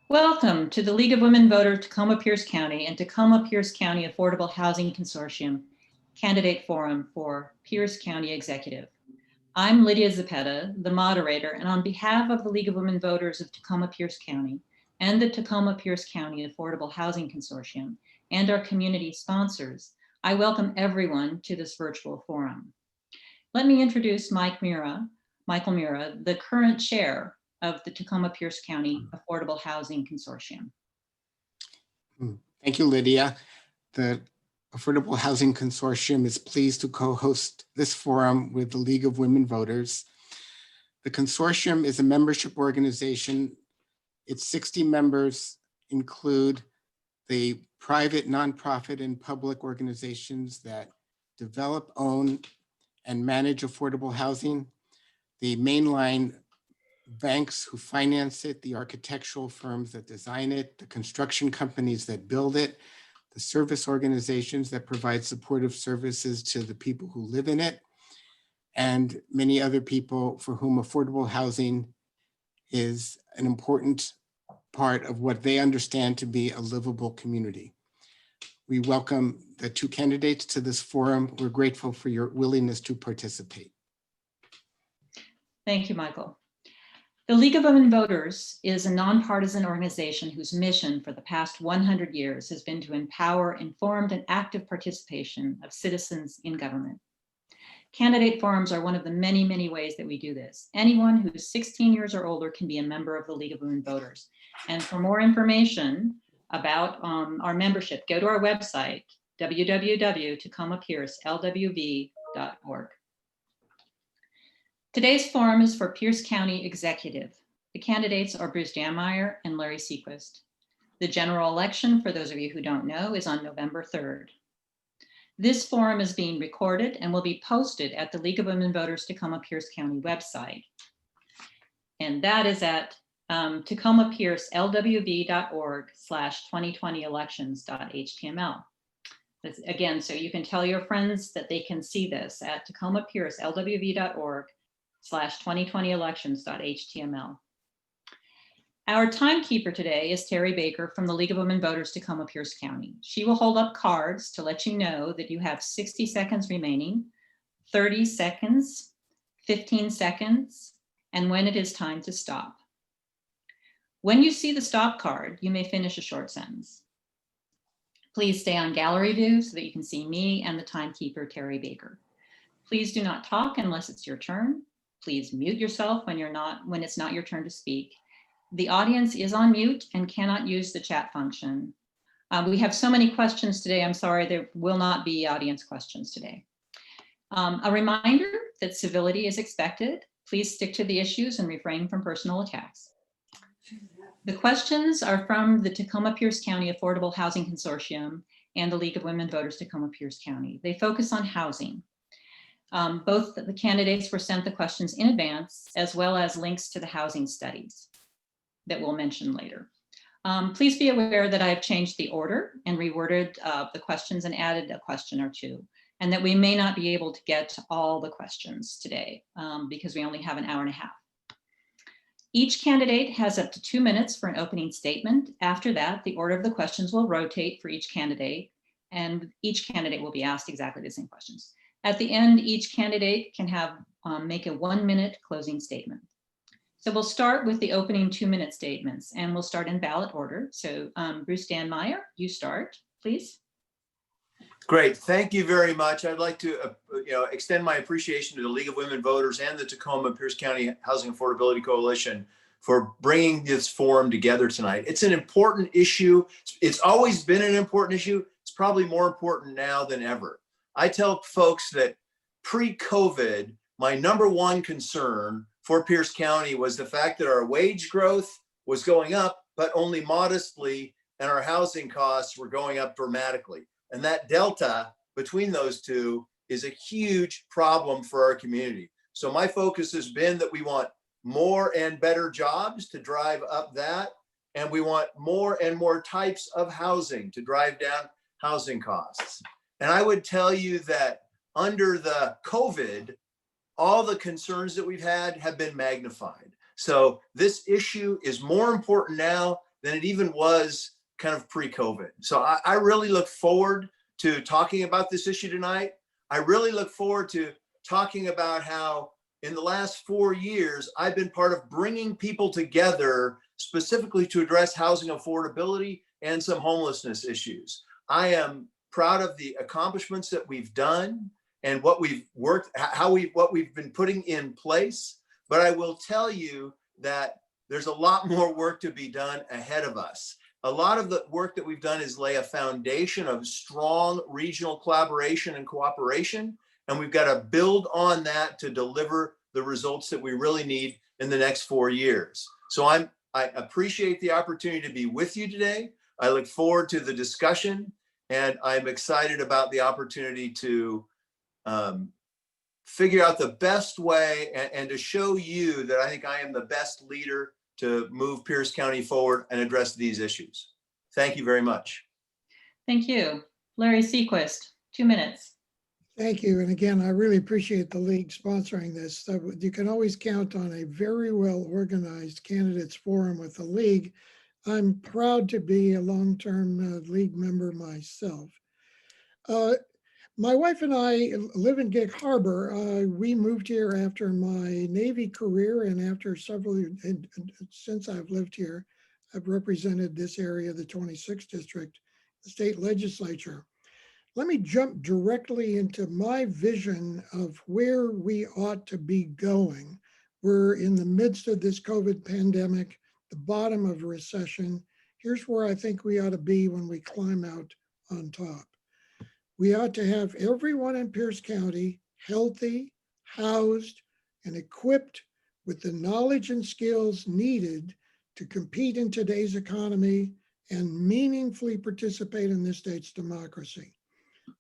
Welcome to the League of Women Voters Tacoma-Pierce County and Tacoma-Pierce County Affordable Housing Consortium Candidate Forum for Pierce County Executive. I'm Lydia Zepeda, the moderator, and on behalf of the League of Women Voters of Tacoma-Pierce County and the Tacoma-Pierce County Affordable Housing Consortium and our community sponsors, I welcome everyone to this virtual forum. Let me introduce Michael Mirra, the current chair of the Tacoma-Pierce County Affordable Housing Consortium. Thank you, Lydia. The Affordable Housing Consortium is pleased to co-host this forum with the League of Women Voters. The consortium is a membership organization. Its 60 members include the private, nonprofit, and public organizations that develop, own, and manage affordable housing, the mainline banks who finance it, the architectural firms that design it, the construction companies that build it, the service organizations that provide supportive services to the people who live in it, and many other people for whom affordable housing is an important part of what they understand to be a livable community. We welcome the two candidates to this forum. We're grateful for your willingness to participate. Thank you, Michael. The League of Women Voters is a nonpartisan organization whose mission for the past 100 years has been to empower informed and active participation of citizens in government. Candidate forums are one of the many, many ways that we do this. Anyone who is 16 years or older can be a member of the League of Women Voters. And for more information about our membership, go to our website, www.tacoma-piercelwv.org. Today's forum is for Pierce County Executive. The candidates are Bruce Dammeier and Larry Seaquist. The general election, for those of you who don't know, is on November 3rd. This forum is being recorded and will be posted at the League of Women Voters Tacoma-Pierce County website. And that is at tacoma-piercelwv.org/2020elections.html. That's, again, so you can tell your friends that they can see this at tacoma-piercelwv.org/2020elections.html. Our timekeeper today is Terry Baker from the League of Women Voters Tacoma-Pierce County. She will hold up cards to let you know that you have 60 seconds remaining, 30 seconds, 15 seconds, and when it is time to stop. When you see the stop card, you may finish a short sentence. Please stay on gallery view so that you can see me and the timekeeper, Terry Baker. Please do not talk unless it's your turn. Please mute yourself when it's not your turn to speak. The audience is on mute and cannot use the chat function. We have so many questions today. I'm sorry, there will not be audience questions today. A reminder that civility is expected. Please stick to the issues and refrain from personal attacks. The questions are from the Tacoma-Pierce County Affordable Housing Consortium and the League of Women Voters Tacoma-Pierce County. They focus on housing. Both the candidates were sent the questions in advance, as well as links to the housing studies that we'll mention later. Please be aware that I have changed the order and reworded the questions and added a question or two, and that we may not be able to get to all the questions today because we only have an hour and a half. Each candidate has up to 2 minutes for an opening statement. After that, the order of the questions will rotate for each candidate, and each candidate will be asked exactly the same questions. At the end, each candidate can make a 1-minute closing statement. So we'll start with the opening 2-minute statements, and we'll start in ballot order. So Bruce Dammeier, you start, please. Great, thank you very much. I'd like to extend my appreciation to the League of Women Voters and the Tacoma-Pierce County Housing Affordability Coalition for bringing this forum together tonight. It's an important issue. It's always been an important issue. It's probably more important now than ever. I tell folks that pre-COVID, my #1 concern for Pierce County was the fact that our wage growth was going up, but only modestly, and our housing costs were going up dramatically. And that delta between those two is a huge problem for our community. So my focus has been that we want more and better jobs to drive up that, and we want more and more types of housing to drive down housing costs. And I would tell you that under the COVID, all the concerns that we've had have been magnified. So this issue is more important now than it even was kind of pre-COVID. So I really look forward to talking about this issue tonight. I really look forward to talking about how in the last 4 years, I've been part of bringing people together specifically to address housing affordability and some homelessness issues. I am proud of the accomplishments that we've done and what we've worked, what we've been putting in place. But I will tell you that there's a lot more work to be done ahead of us. A lot of the work that we've done is lay a foundation of strong regional collaboration and cooperation. And we've got to build on that to deliver the results that we really need in the next 4 years. So I appreciate the opportunity to be with you today. I look forward to the discussion, and I'm excited about the opportunity to figure out the best way and to show you that I think I am the best leader to move Pierce County forward and address these issues. Thank you very much. Thank you. Larry Seaquist, 2 minutes. Thank you. And again, I really appreciate the league sponsoring this. So you can always count on a very well organized candidates forum with the league. I'm proud to be a long-term league member myself. My wife and I live in Gig Harbor. We moved here after my Navy career, and after since I've lived here, I've represented this area, the 26th district, the state legislature. Let me jump directly into my vision of where we ought to be going. We're in the midst of this COVID pandemic, the bottom of a recession. Here's where I think we ought to be when we climb out on top. We ought to have everyone in Pierce County healthy, housed, and equipped with the knowledge and skills needed to compete in today's economy and meaningfully participate in this state's democracy.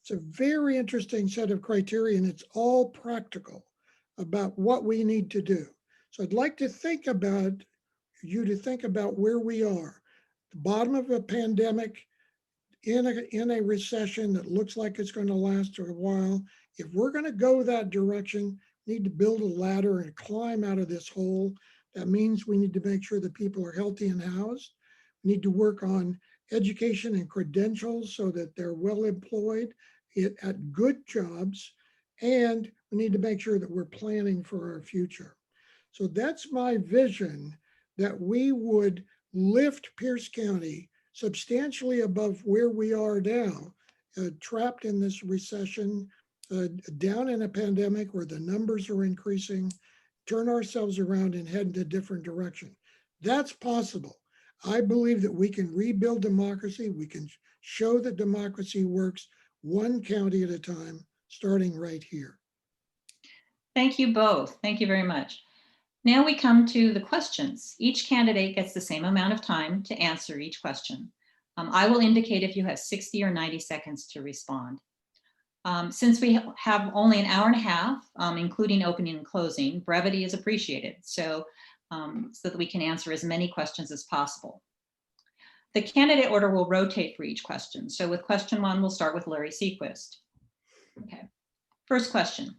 It's a very interesting set of criteria, and it's all practical about what we need to do. So I'd like to think about where we are, the bottom of a pandemic, in a recession that looks like it's going to last for a while. If we're going to go that direction, we need to build a ladder and climb out of this hole. That means we need to make sure that people are healthy and housed. We need to work on education and credentials so that they're well employed at good jobs. And we need to make sure that we're planning for our future. So that's my vision, that we would lift Pierce County substantially above where we are now, trapped in this recession, down in a pandemic where the numbers are increasing, turn ourselves around and head in a different direction. That's possible. I believe that we can rebuild democracy. We can show that democracy works one county at a time, starting right here. Thank you both. Thank you very much. Now we come to the questions. Each candidate gets the same amount of time to answer each question. I will indicate if you have 60 or 90 seconds to respond. Since we have only an hour and a half, including opening and closing, brevity is appreciated, so that we can answer as many questions as possible. The candidate order will rotate for each question. So with question 1, we'll start with Larry Seaquist. Okay. First question.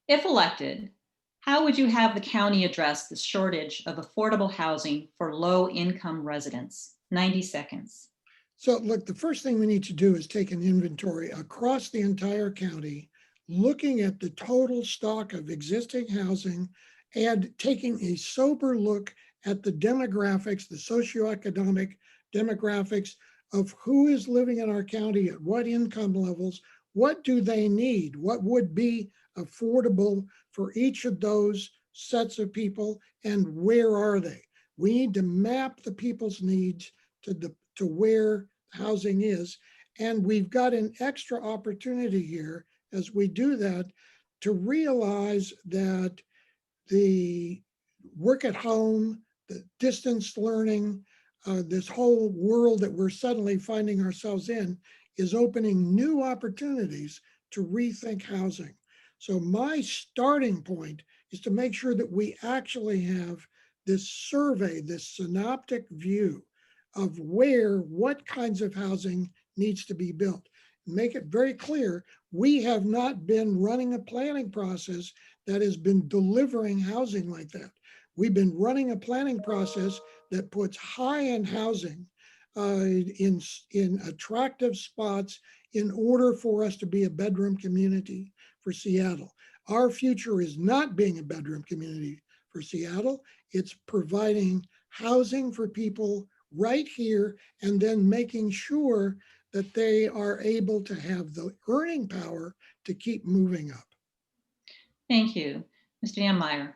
If elected, how would you have the county address the shortage of affordable housing for low-income residents? 90 seconds. So look, the first thing we need to do is take an inventory across the entire county, looking at the total stock of existing housing and taking a sober look at the demographics, the socioeconomic demographics of who is living in our county at what income levels, what do they need, what would be affordable for each of those sets of people, and where are they? We need to map the people's needs to where housing is. And we've got an extra opportunity here as we do that to realize that the work at home, the distance learning, this whole world that we're suddenly finding ourselves in is opening new opportunities to rethink housing. So my starting point is to make sure that we actually have this survey, this synoptic view of what kinds of housing needs to be built. Make it very clear, we have not been running a planning process that has been delivering housing like that. We've been running a planning process that puts high-end housing in attractive spots in order for us to be a bedroom community for Seattle. Our future is not being a bedroom community for Seattle. It's providing housing for people right here and then making sure that they are able to have the earning power to keep moving up. Thank you. Mr. Dammeier.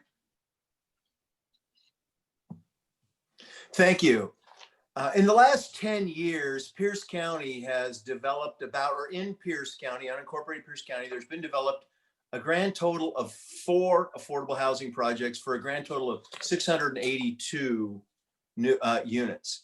Thank you. In the last 10 years, Pierce County has developed in Pierce County, unincorporated Pierce County, there's been developed a grand total of 4 affordable housing projects for a grand total of 682 new units.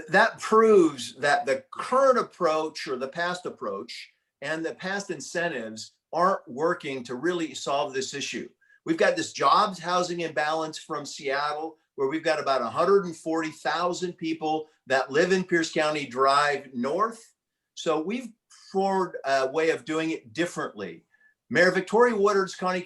That proves that the current approach or the past approach and the past incentives aren't working to really solve this issue. We've got this jobs housing imbalance from Seattle, where we've got about 140,000 people that live in Pierce County drive north. So we've formed a way of doing it differently. Mayor Victoria Woodard's County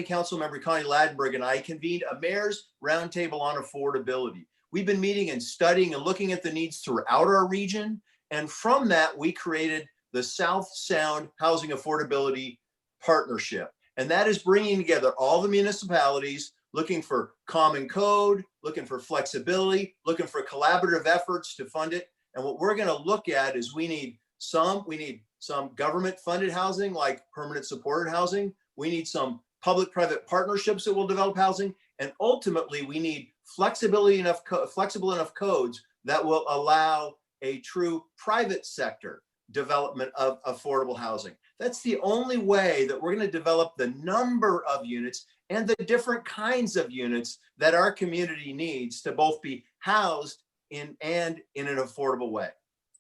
Council member Connie Ladenburg and I convened a mayor's roundtable on affordability. We've been meeting and studying and looking at the needs throughout our region. And from that, we created the South Sound Housing Affordability Partnership. And that is bringing together all the municipalities, looking for common code, looking for flexibility, looking for collaborative efforts to fund it. And what we're going to look at is we need some government funded housing like permanent supported housing. We need some public-private partnerships that will develop housing. And ultimately, we need flexible enough codes that will allow a true private sector development of affordable housing. That's the only way that we're going to develop the number of units and the different kinds of units that our community needs to both be housed in an affordable way.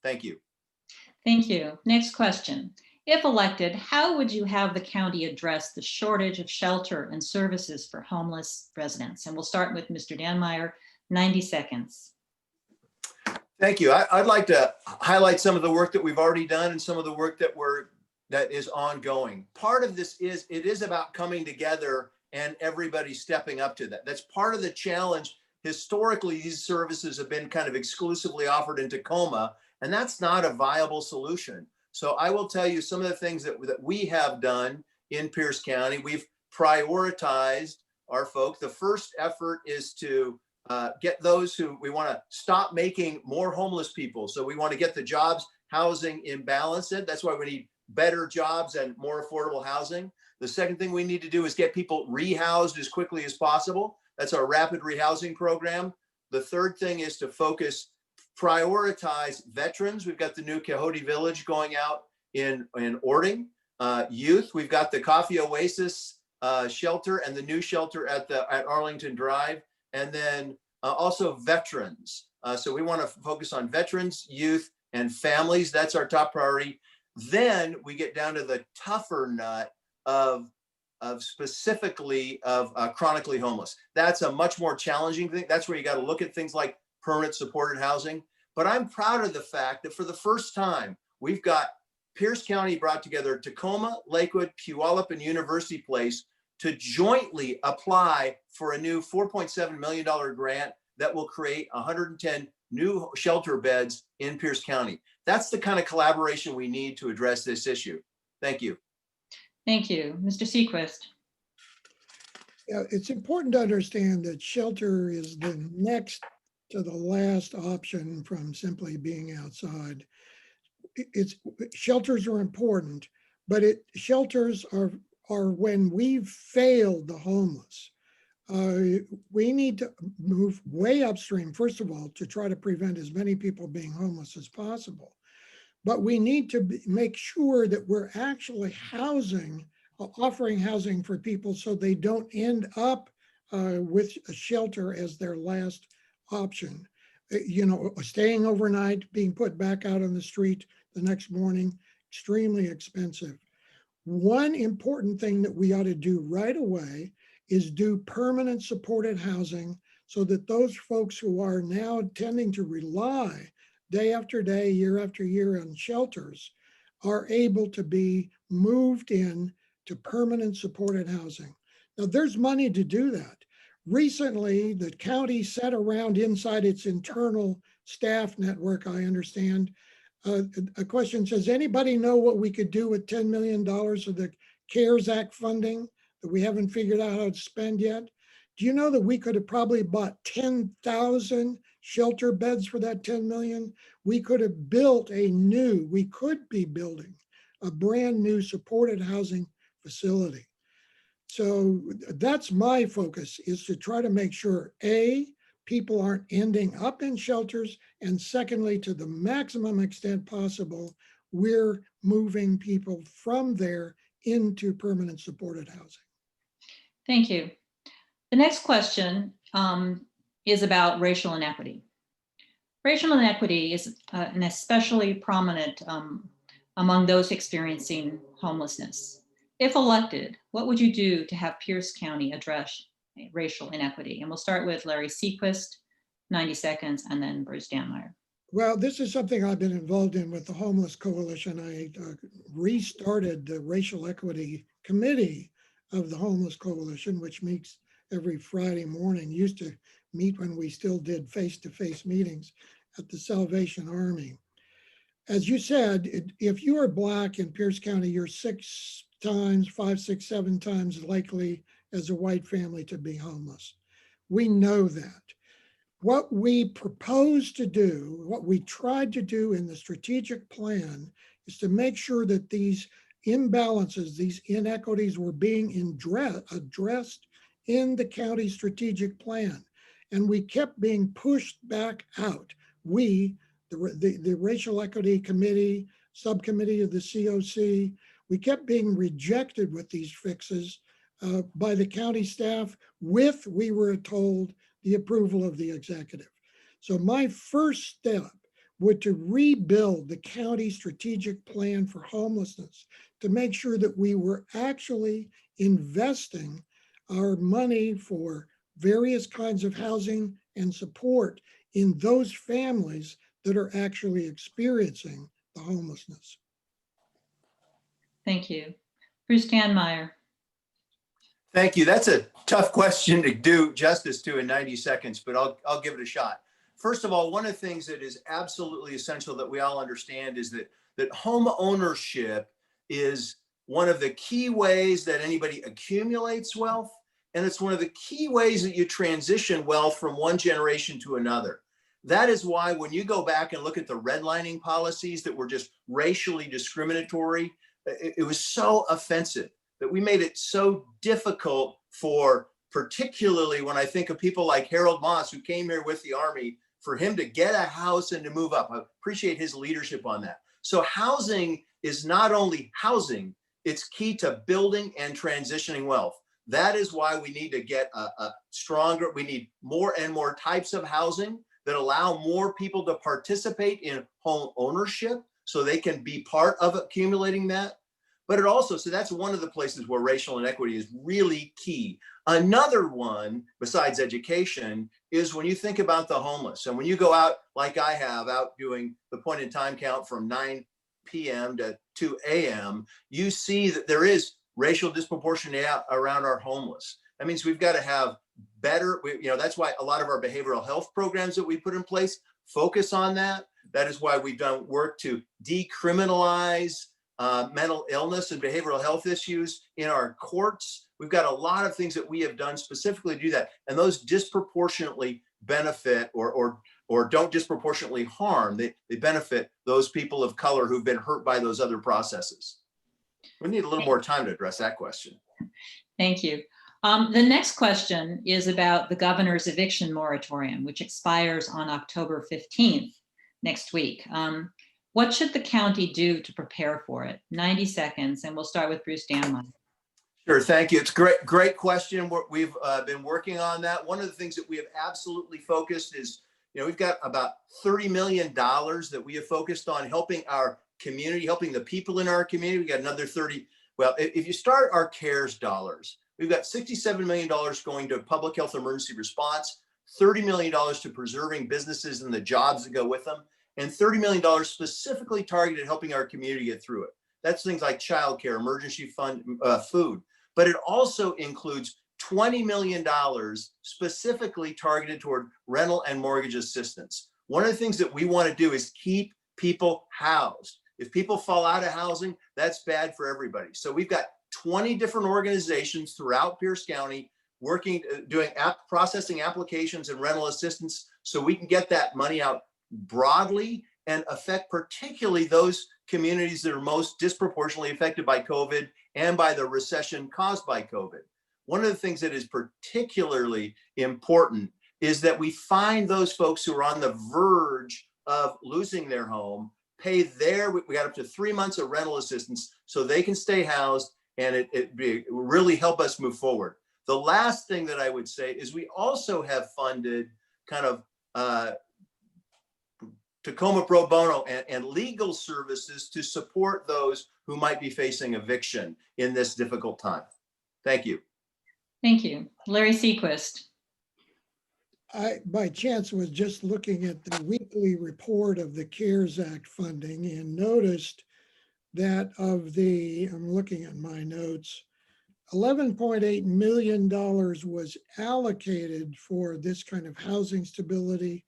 Thank you. Thank you. Next question. If elected, how would you have the county address the shortage of shelter and services for homeless residents? And we'll start with Mr. Dammeier, 90 seconds. Thank you. I'd like to highlight some of the work that we've already done and some of the work that is ongoing. Part of this is, it is about coming together and everybody stepping up to that. That's part of the challenge. Historically, these services have been kind of exclusively offered in Tacoma, and that's not a viable solution. So I will tell you some of the things that we have done in Pierce County. We've prioritized our folk. The first effort is to get those who we want to stop making more homeless people. So we want to get the jobs housing imbalance. That's why we need better jobs and more affordable housing. The second thing we need to do is get people rehoused as quickly as possible. That's our rapid rehousing program. The third thing is to prioritize veterans. We've got the new Coyote Village going out in Ording. Youth, we've got the Coffee Oasis shelter and the new shelter at Arlington Drive. And then also veterans. So we want to focus on veterans, youth, and families. That's our top priority. Then we get down to the tougher nut of specifically chronically homeless. That's a much more challenging thing. That's where you got to look at things like permanent supported housing. But I'm proud of the fact that for the first time, we've got Pierce County brought together Tacoma, Lakewood, Puyallup, and University Place to jointly apply for a new $4.7 million grant that will create 110 new shelter beds in Pierce County. That's the kind of collaboration we need to address this issue. Thank you. Thank you. Mr. Seaquist. Yeah, it's important to understand that shelter is the next to the last option from simply being outside. Shelters are important, but shelters are when we've failed the homeless. We need to move way upstream, first of all, to try to prevent as many people being homeless as possible. But we need to make sure that we're actually offering housing for people so they don't end up with a shelter as their last option. Staying overnight, being put back out on the street the next morning, extremely expensive. One important thing that we ought to do right away is do permanent supported housing so that those folks who are now tending to rely day after day, year after year on shelters are able to be moved in to permanent supported housing. Now there's money to do that. recently, the county sat around inside its internal staff network, I understand. A question says, anybody know what we could do with $10 million of the CARES Act funding that we haven't figured out how to spend yet? Do you know that we could have probably bought 10,000 shelter beds for that 10 million? We could have built we could be building a brand new supported housing facility. So that's my focus, is to try to make sure, A, people aren't ending up in shelters, and secondly, to the maximum extent possible, we're moving people from there into permanent supported housing. Thank you. The next question is about racial inequity. Racial inequity is an especially prominent among those experiencing homelessness. If elected, what would you do to have Pierce County address racial inequity? And we'll start with Larry Seaquist, 90 seconds, and then Bruce Dammeier. Well, this is something I've been involved in with the Homeless Coalition. I restarted the Racial Equity Committee of the Homeless Coalition, which meets every Friday morning. Used to meet when we still did face-to-face meetings at the Salvation Army. As you said, if you are Black in Pierce County, you're 5, 6, 7 times likely as a white family to be homeless. We know that. What we propose to do, what we tried to do in the strategic plan, is to make sure that these imbalances, these inequities were being addressed in the county strategic plan. And we kept being pushed back out. The Racial Equity Committee, subcommittee of the COC, we kept being rejected with these fixes by the county staff with, we were told, the approval of the executive. So my first step would to rebuild the county strategic plan for homelessness to make sure that we were actually investing our money for various kinds of housing and support in those families that are actually experiencing the homelessness. Thank you. Bruce Dammeier. Thank you. That's a tough question to do justice to in 90 seconds, but I'll give it a shot. First of all, one of the things that is absolutely essential that we all understand is that home ownership is one of the key ways that anybody accumulates wealth, and it's one of the key ways that you transition wealth from one generation to another. That is why when you go back and look at the redlining policies that were just racially discriminatory, it was so offensive that we made it so difficult for, particularly when I think of people like Harold Moss, who came here with the Army, for him to get a house and to move up. I appreciate his leadership on that. So housing is not only housing, it's key to building and transitioning wealth. That is why we need to get a stronger, we need more and more types of housing that allow more people to participate in home ownership so they can be part of accumulating that. But it also, so that's one of the places where racial inequity is really key. Another one, besides education, is when you think about the homeless. And when you go out, like I have, out doing the point in time count from 9 p.m. to 2 a.m., you see that there is racial disproportionality around our homeless. That means we've got to have better, that's why a lot of our behavioral health programs that we put in place focus on that. That is why we've done work to decriminalize mental illness and behavioral health issues in our courts. We've got a lot of things that we have done specifically to do that. And those disproportionately benefit or don't disproportionately harm. They benefit those people of color who've been hurt by those other processes. We need a little more time to address that question. Thank you. The next question is about the governor's eviction moratorium, which expires on October 15th next week. What should the county do to prepare for it? 90 seconds, and we'll start with Bruce Dammeier. Sure, thank you. It's great question. We've been working on that. One of the things that we have absolutely focused is, we've got about $30 million that we have focused on helping our community, helping the people in our community. We got another 30. Well, if you start our CARES dollars, we've got $67 million going to public health emergency response, $30 million to preserving businesses and the jobs that go with them, and $30 million specifically targeted at helping our community get through it. That's things like childcare, emergency fund, food, but it also includes $20 million specifically targeted toward rental and mortgage assistance. One of the things that we want to do is keep people housed. If people fall out of housing, that's bad for everybody. So we've got 20 different organizations throughout Pierce County working, doing processing applications and rental assistance so we can get that money out broadly and affect particularly those communities that are most disproportionately affected by COVID and by the recession caused by COVID. One of the things that is particularly important is that we find those folks who are on the verge of losing their home, we got up to 3 months of rental assistance so they can stay housed, and it really help us move forward. The last thing that I would say is we also have funded kind of Tacoma pro bono and legal services to support those who might be facing eviction in this difficult time. Thank you. Thank you. Larry Seaquist. I, by chance, was just looking at the weekly report of the CARES Act funding and noticed that I'm looking at my notes, $11.8 million was allocated for this kind of housing stability.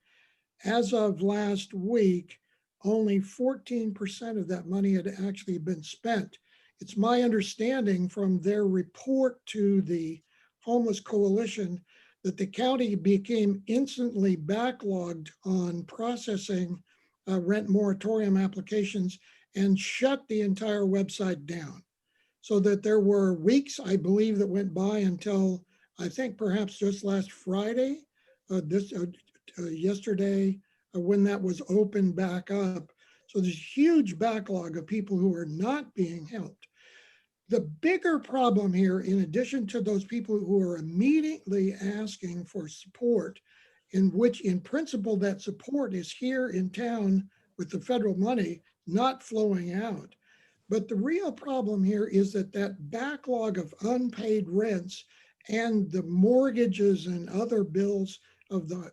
As of last week, only 14% of that money had actually been spent. It's my understanding from their report to the Homeless Coalition that the county became instantly backlogged on processing rent moratorium applications and shut the entire website down. So that there were weeks, I believe, that went by until I think perhaps just last Friday, yesterday, when that was opened back up. So there's huge backlog of people who are not being helped. The bigger problem here, in addition to those people who are immediately asking for support, in which in principle that support is here in town with the federal money not flowing out. But the real problem here is that backlog of unpaid rents and the mortgages and other bills of the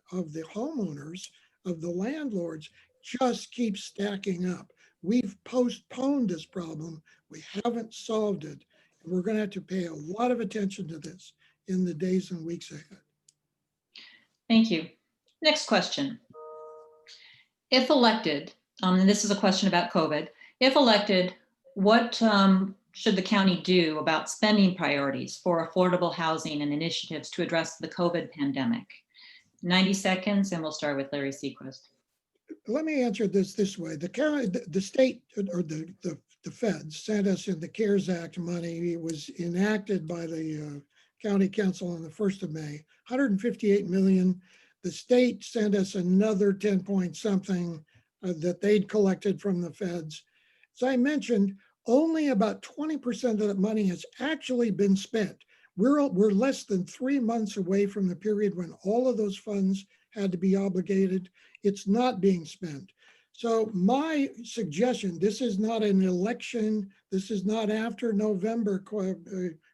homeowners, of the landlords, just keep stacking up. We've postponed this problem. We haven't solved it. And we're going to have to pay a lot of attention to this in the days and weeks ahead. Thank you. Next question. If elected, and this is a question about COVID, if elected, what should the county do about spending priorities for affordable housing and initiatives to address the COVID pandemic? 90 seconds, and we'll start with Larry Seaquist. Let me answer this way. The state or the feds sent us in the CARES Act money. It was enacted by the county council on the 1st of May, $158 million. The state sent us another 10 point something that they'd collected from the feds. As I mentioned, only about 20% of that money has actually been spent. We're less than 3 months away from the period when all of those funds had to be obligated. It's not being spent. So my suggestion, this is not an election, this is not after November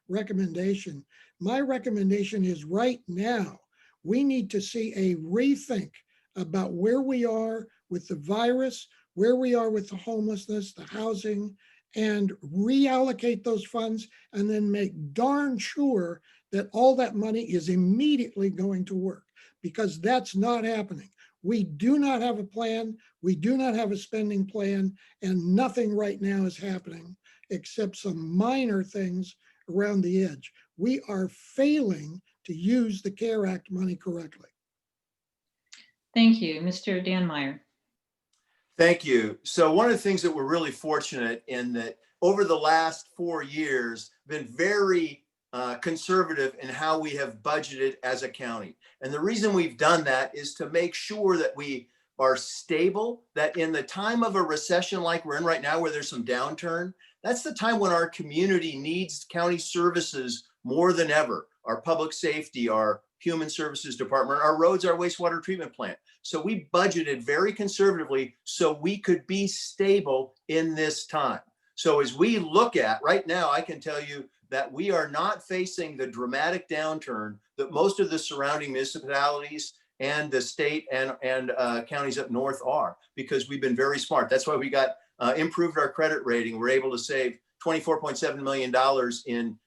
recommendation. My recommendation is right now, we need to see a rethink about where we are with the virus, where we are with the homelessness, the housing, and reallocate those funds and then make darn sure that all that money is immediately going to work, because that's not happening. We do not have a plan. We do not have a spending plan, and nothing right now is happening except some minor things around the edge. We are failing to use the CARE Act money correctly. Thank you. Mr. Dammeier. Thank you. So one of the things that we're really fortunate in that over the last 4 years, been very conservative in how we have budgeted as a county. And the reason we've done that is to make sure that we are stable, that in the time of a recession like we're in right now, where there's some downturn, that's the time when our community needs county services more than ever. Our public safety, our human services department, our roads, our wastewater treatment plant. So we budgeted very conservatively so we could be stable in this time. So as we look at right now, I can tell you that we are not facing the dramatic downturn that most of the surrounding municipalities and the state and counties up north are, because we've been very smart. That's why we got improved our credit rating. We're able to save $24.7 million in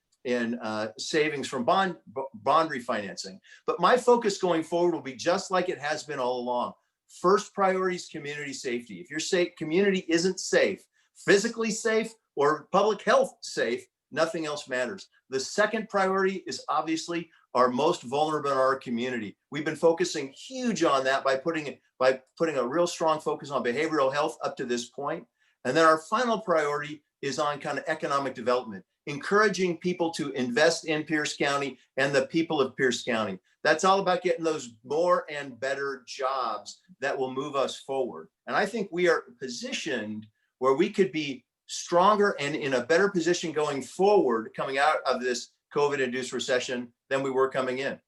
savings from bond refinancing. But my focus going forward will be just like it has been all along. First priority is community safety. If your community isn't safe, physically safe or public health safe, nothing else matters. The second priority is obviously our most vulnerable in our community. We've been focusing huge on that by putting a real strong focus on behavioral health up to this point. And then our final priority is on kind of economic development, encouraging people to invest in Pierce County and the people of Pierce County. That's all about getting those more and better jobs that will move us forward. And I think we are positioned where we could be stronger and in a better position going forward, coming out of this COVID-induced recession than we were coming in.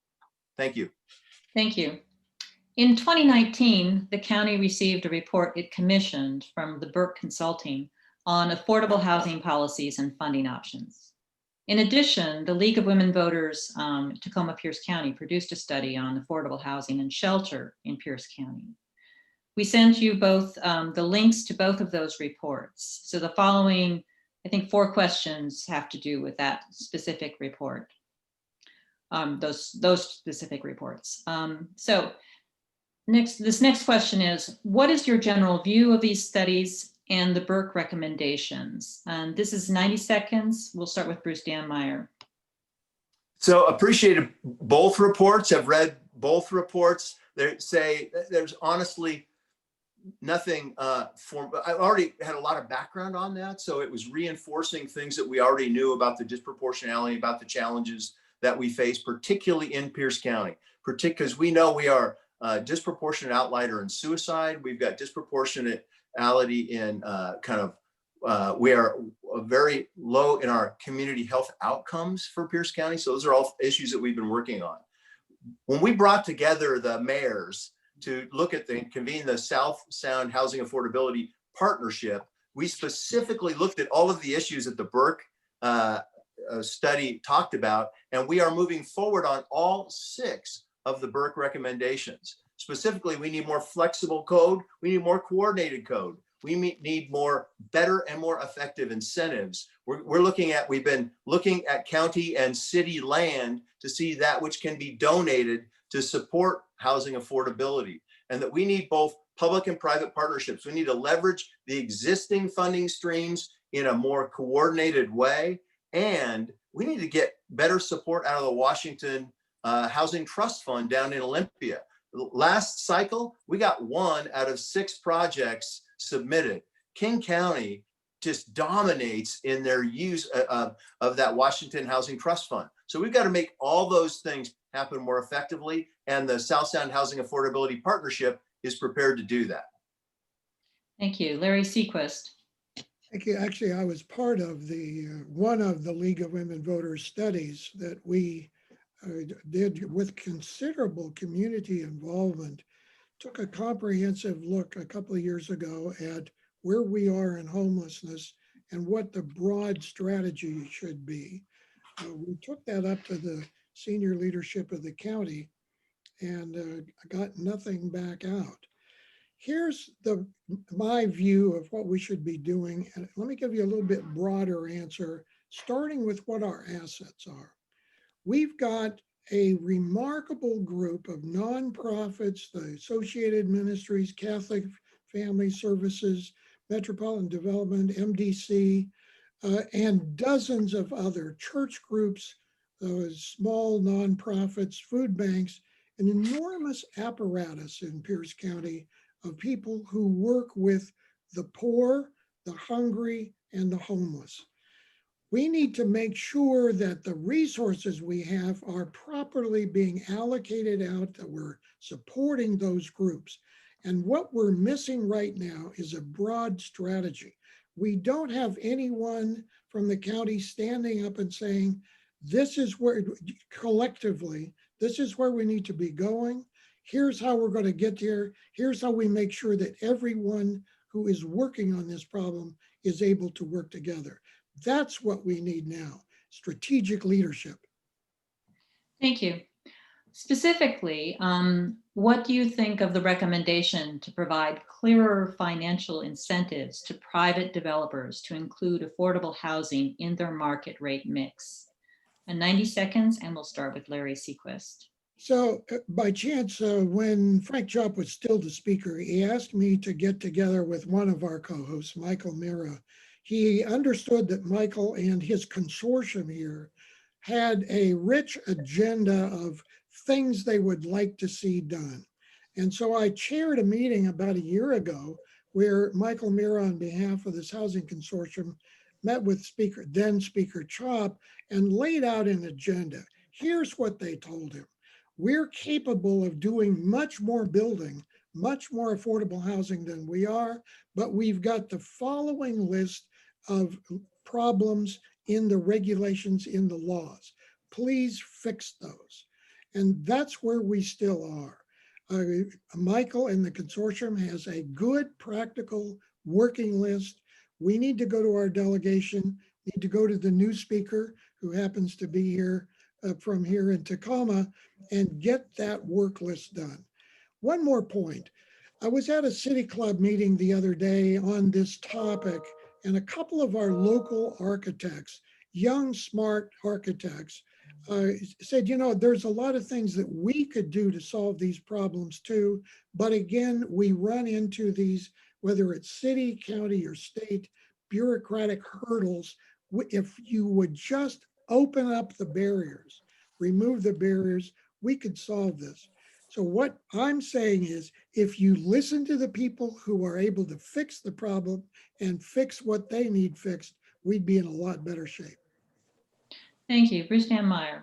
Thank you. Thank you. In 2019, the county received a report it commissioned from the Burke Consulting on affordable housing policies and funding options. In addition, the League of Women Voters, Tacoma-Pierce County, produced a study on affordable housing and shelter in Pierce County. We sent you both the links to both of those reports. So the following, I think, 4 questions have to do with that specific report, those specific reports. So this next question is, what is your general view of these studies and the Burke recommendations? And this is 90 seconds. We'll start with Bruce Dammeier. So appreciated both reports. I've read both reports. They say there's honestly nothing I already had a lot of background on that. So it was reinforcing things that we already knew about the disproportionality, about the challenges that we face, particularly in Pierce County, because we know we are a disproportionate outlier in suicide. We've got disproportionality in we are very low in our community health outcomes for Pierce County. So those are all issues that we've been working on. When we brought together the mayors to look at convene the South Sound Housing Affordability Partnership, we specifically looked at all of the issues that the Burke study talked about, and we are moving forward on all 6 of the Burke recommendations. Specifically, we need more flexible code. We need more coordinated code. We need more better and more effective incentives. We've been looking at county and city land to see that which can be donated to support housing affordability, and that we need both public and private partnerships. We need to leverage the existing funding streams in a more coordinated way, and we need to get better support out of the Washington Housing Trust Fund down in Olympia. Last cycle, we got 1 out of 6 projects submitted. King County just dominates in their use of that Washington Housing Trust Fund. So we've got to make all those things happen more effectively, and the South Sound Housing Affordability Partnership is prepared to do that. Thank you. Larry Seaquist. Thank you. Actually, I was part of one of the League of Women Voters studies that we did with considerable community involvement. Took a comprehensive look a couple of years ago at where we are in homelessness and what the broad strategy should be. We took that up to the senior leadership of the county and got nothing back out. Here's my view of what we should be doing. And let me give you a little bit broader answer, starting with what our assets are. We've got a remarkable group of nonprofits, the Associated Ministries, Catholic Family Services, Metropolitan Development, MDC, and dozens of other church groups, small nonprofits, food banks, an enormous apparatus in Pierce County of people who work with the poor, the hungry, and the homeless. We need to make sure that the resources we have are properly being allocated out, that we're supporting those groups. And what we're missing right now is a broad strategy. We don't have anyone from the county standing up and saying, this is where, collectively, this is where we need to be going. Here's how we're going to get there. Here's how we make sure that everyone who is working on this problem is able to work together. That's what we need now, strategic leadership. Thank you. Specifically, what do you think of the recommendation to provide clearer financial incentives to private developers to include affordable housing in their market rate mix? And 90 seconds, and we'll start with Larry Seaquist. So by chance, when Frank Chop was still the speaker, he asked me to get together with one of our co-hosts, Michael Mirra. He understood that Michael and his consortium here had a rich agenda of things they would like to see done. And so I chaired a meeting about a year ago where Michael Mirra, on behalf of this housing consortium, met with then Speaker Chop and laid out an agenda. Here's what they told him. We're capable of doing much more building, much more affordable housing than we are, but we've got the following list of problems in the regulations, in the laws. Please fix those. And that's where we still are. Michael and the consortium has a good, practical working list. We need to go to our delegation, need to go to the new speaker who happens to be here from here in Tacoma and get that work list done. One more point. I was at a city club meeting the other day on this topic, and a couple of our local architects, young, smart architects, said, you know, there's a lot of things that we could do to solve these problems too. But again, we run into these, whether it's city, county, or state, bureaucratic hurdles. If you would just open up the barriers, remove the barriers, we could solve this. So what I'm saying is, if you listen to the people who are able to fix the problem and fix what they need fixed, we'd be in a lot better shape. Thank you. Bruce Dammeier.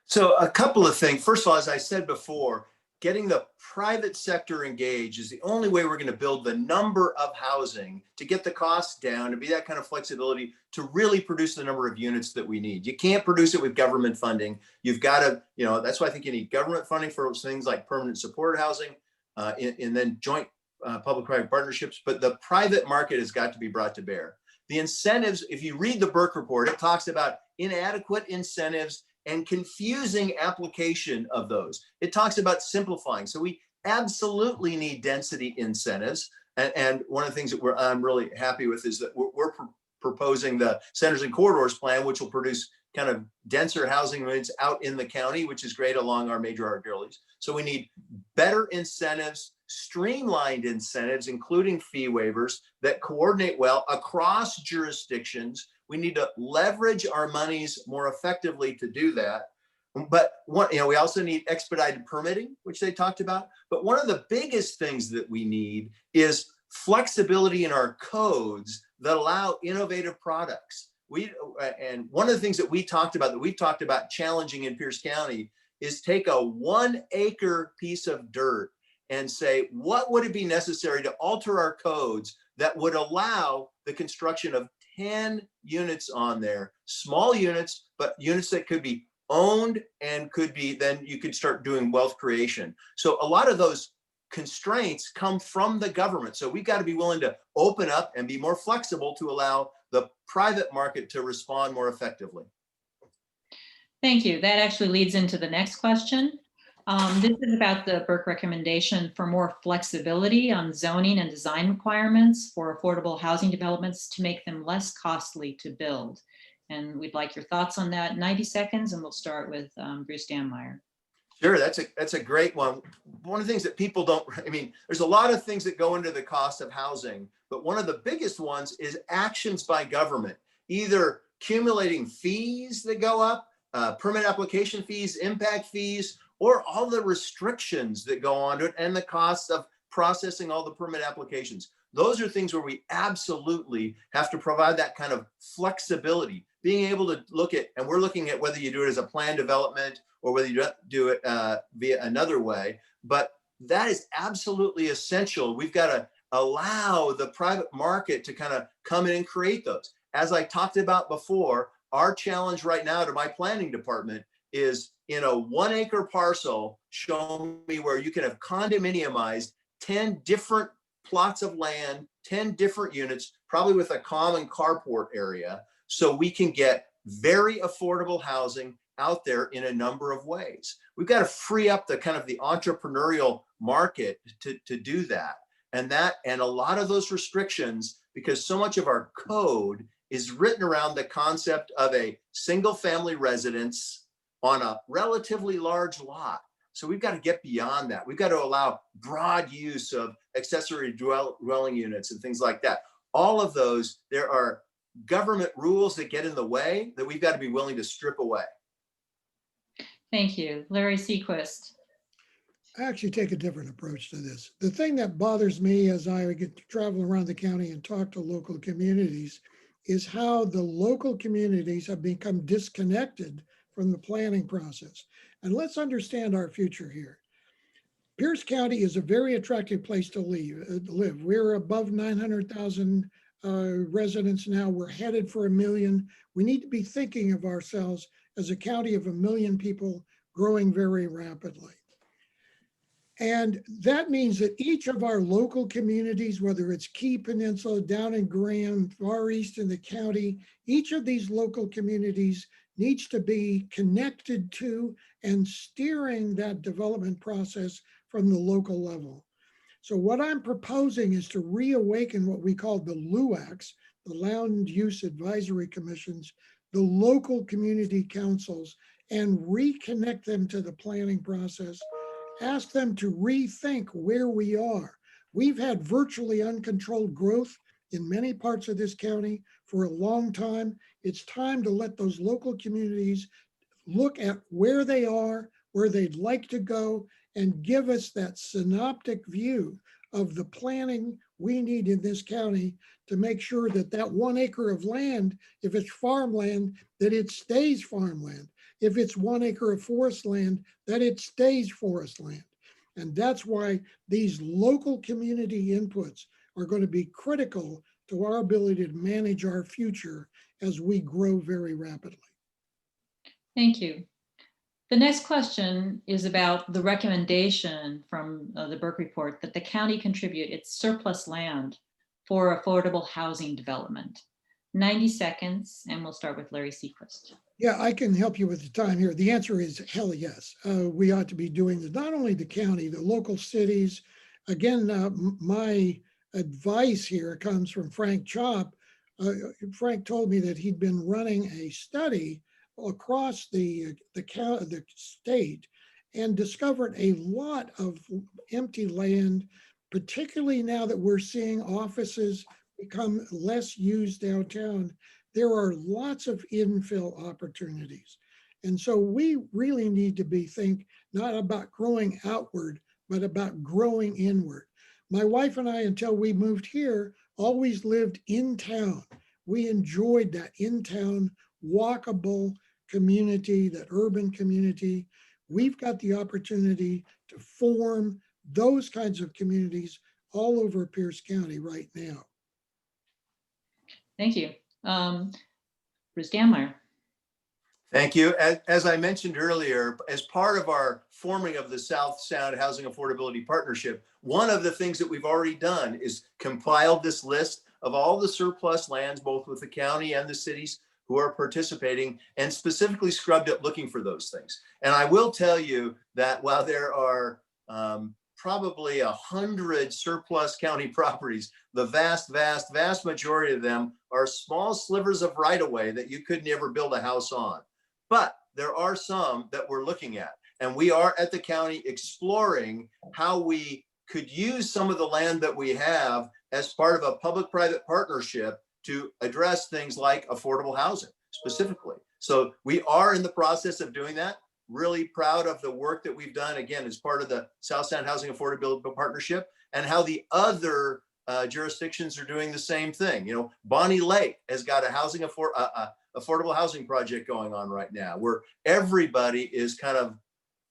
So a couple of things. First of all, as I said before, getting the private sector engaged is the only way we're going to build the number of housing to get the costs down, to be that kind of flexibility, to really produce the number of units that we need. You can't produce it with government funding. You've got to, you know, that's why I think you need government funding for things like permanent supported housing and then joint public-private partnerships. But the private market has got to be brought to bear. The incentives, if you read the Burke report, it talks about inadequate incentives and confusing application of those. It talks about simplifying. So we absolutely need density incentives. And one of the things that I'm really happy with is that we're proposing the Centers and Corridors plan, which will produce kind of denser housing units out in the county, which is great along our major arteries. So we need better incentives, streamlined incentives, including fee waivers that coordinate well across jurisdictions. We need to leverage our monies more effectively to do that. But we also need expedited permitting, which they talked about. But one of the biggest things that we need is flexibility in our codes that allow innovative products. And one of the things that we've talked about challenging in Pierce County is take a 1 acre piece of dirt and say, what would it be necessary to alter our codes that would allow the construction of 10 units on there, small units, but units that could be owned and then you could start doing wealth creation. So a lot of those constraints come from the government. So we've got to be willing to open up and be more flexible to allow the private market to respond more effectively. Thank you. That actually leads into the next question. This is about the Burke recommendation for more flexibility on zoning and design requirements for affordable housing developments to make them less costly to build. And we'd like your thoughts on that. 90 seconds, and we'll start with Bruce Dammeier. Sure, that's a great one. One of the things that people don't, there's a lot of things that go into the cost of housing, but one of the biggest ones is actions by government, either accumulating fees that go up, permit application fees, impact fees, or all the restrictions that go on to it and the cost of processing all the permit applications. Those are things where we absolutely have to provide that kind of flexibility, being able to look at, and we're looking at whether you do it as a planned development or whether you do it via another way, but that is absolutely essential. We've got to allow the private market to kind of come in and create those. As I talked about before, our challenge right now to my planning department is in a 1 acre parcel, show me where you can have condominiumized 10 different plots of land, 10 different units, probably with a common carport area, so we can get very affordable housing out there in a number of ways. We've got to free up the kind of the entrepreneurial market to do that. And a lot of those restrictions, because so much of our code is written around the concept of a single family residence on a relatively large lot. So we've got to get beyond that. We've got to allow broad use of accessory dwelling units and things like that. All of those, there are government rules that get in the way that we've got to be willing to strip away. Thank you. Larry Seaquist. I actually take a different approach to this. The thing that bothers me as I get to travel around the county and talk to local communities is how the local communities have become disconnected from the planning process. And let's understand our future here. Pierce County is a very attractive place to live. We're above 900,000 residents now. We're headed for 1 million. We need to be thinking of ourselves as a county of 1 million people growing very rapidly. And that means that each of our local communities, whether it's Key Peninsula, down in Graham, far east in the county, each of these local communities needs to be connected to and steering that development process from the local level. So what I'm proposing is to reawaken what we call the LUACs, the Land Use Advisory Commissions, the local community councils, and reconnect them to the planning process. Ask them to rethink where we are. We've had virtually uncontrolled growth in many parts of this county for a long time. It's time to let those local communities look at where they are, where they'd like to go, and give us that synoptic view of the planning we need in this county to make sure that that 1 acre of land, if it's farmland, that it stays farmland. If it's 1 acre of forest land, that it stays forest land. And that's why these local community inputs are going to be critical to our ability to manage our future as we grow very rapidly. Thank you. The next question is about the recommendation from the Burke report that the county contribute its surplus land for affordable housing development. 90 seconds, and we'll start with Larry Seaquist. Yeah, I can help you with the time here. The answer is hell yes. We ought to be doing this, not only the county, the local cities. Again, my advice here comes from Frank Chop. Frank told me that he'd been running a study across the state and discovered a lot of empty land, particularly now that we're seeing offices become less used downtown. There are lots of infill opportunities. And so we really need to be think not about growing outward, but about growing inward. My wife and I, until we moved here, always lived in town. We enjoyed that in-town walkable community, that urban community. We've got the opportunity to form those kinds of communities all over Pierce County right now. Thank you. Bruce Dammeler. Thank you. As I mentioned earlier, as part of our forming of the South Sound Housing Affordability Partnership, one of the things that we've already done is compiled this list of all the surplus lands, both with the county and the cities who are participating, and specifically scrubbed it looking for those things. And I will tell you that while there are probably 100 surplus county properties, the vast majority of them are small slivers of right-of-way that you could never build a house on. But there are some that we're looking at, and we are at the county exploring how we could use some of the land that we have as part of a public-private partnership to address things like affordable housing specifically. So we are in the process of doing that. Really proud of the work that we've done, again, as part of the South Sound Housing Affordability Partnership, and how the other jurisdictions are doing the same thing. You know, Bonnie Lake has got a affordable housing project going on right now, where everybody is kind of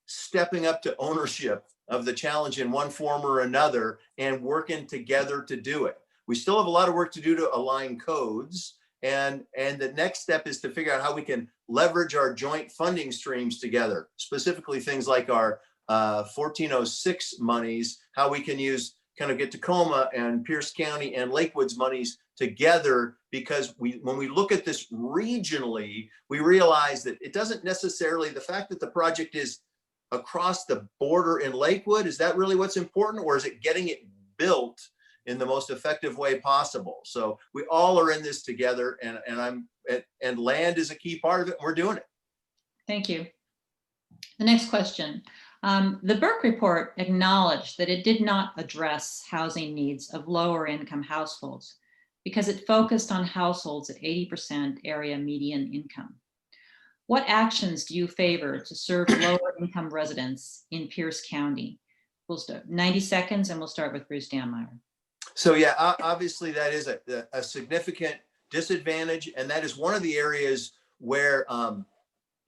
stepping up to ownership of the challenge in one form or another and working together to do it. We still have a lot of work to do to align codes. And the next step is to figure out how we can leverage our joint funding streams together, specifically things like our 1406 monies, how we can use get Tacoma and Pierce County and Lakewood's monies together, because when we look at this regionally, we realize that it doesn't necessarily, the fact that the project is across the border in Lakewood, is that really what's important, or is it getting it built in the most effective way possible. So we all are in this together, and land is a key part of it. We're doing it. Thank you. The next question. The Burke report acknowledged that it did not address housing needs of lower income households because it focused on households at 80% area median income. What actions do you favor to serve lower income residents in Pierce County? We'll start 90 seconds and we'll start with Bruce Dammeier. So yeah, obviously that is a significant disadvantage. And that is one of the areas where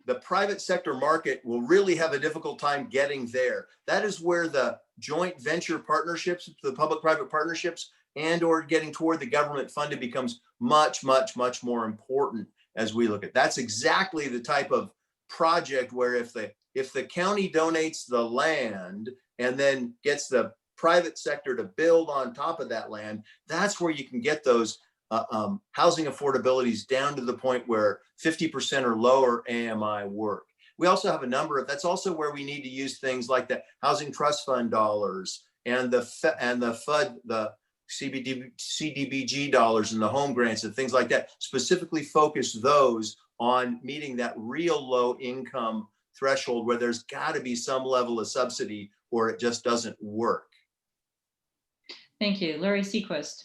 the private sector market will really have a difficult time getting there. That is where the joint venture partnerships, the public-private partnerships, and or getting toward the government funded becomes much, much, much more important as we look at. That's exactly the type of project where if the county donates the land and then gets the private sector to build on top of that land, that's where you can get those housing affordabilities down to the point where 50% or lower AMI work. We also have a number of, that's also where we need to use things like the Housing Trust Fund dollars and the FUD, the CDBG dollars and the home grants and things like that, specifically focus those on meeting that real low income threshold where there's got to be some level of subsidy or it just doesn't work. Thank you. Larry Seaquist.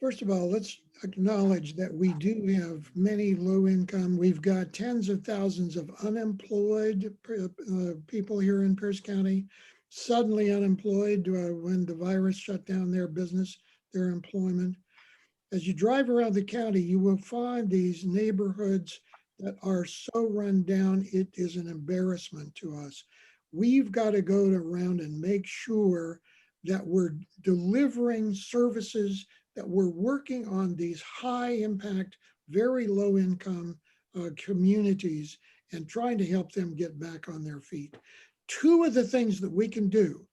First of all, let's acknowledge that we do have many low income. We've got tens of thousands of unemployed people here in Pierce County, suddenly unemployed when the virus shut down their business, their employment. As you drive around the county, you will find these neighborhoods that are so run down, it is an embarrassment to us. We've got to go around and make sure that we're delivering services, that we're working on these high impact, very low income communities and trying to help them get back on their feet. Two of the things that we can do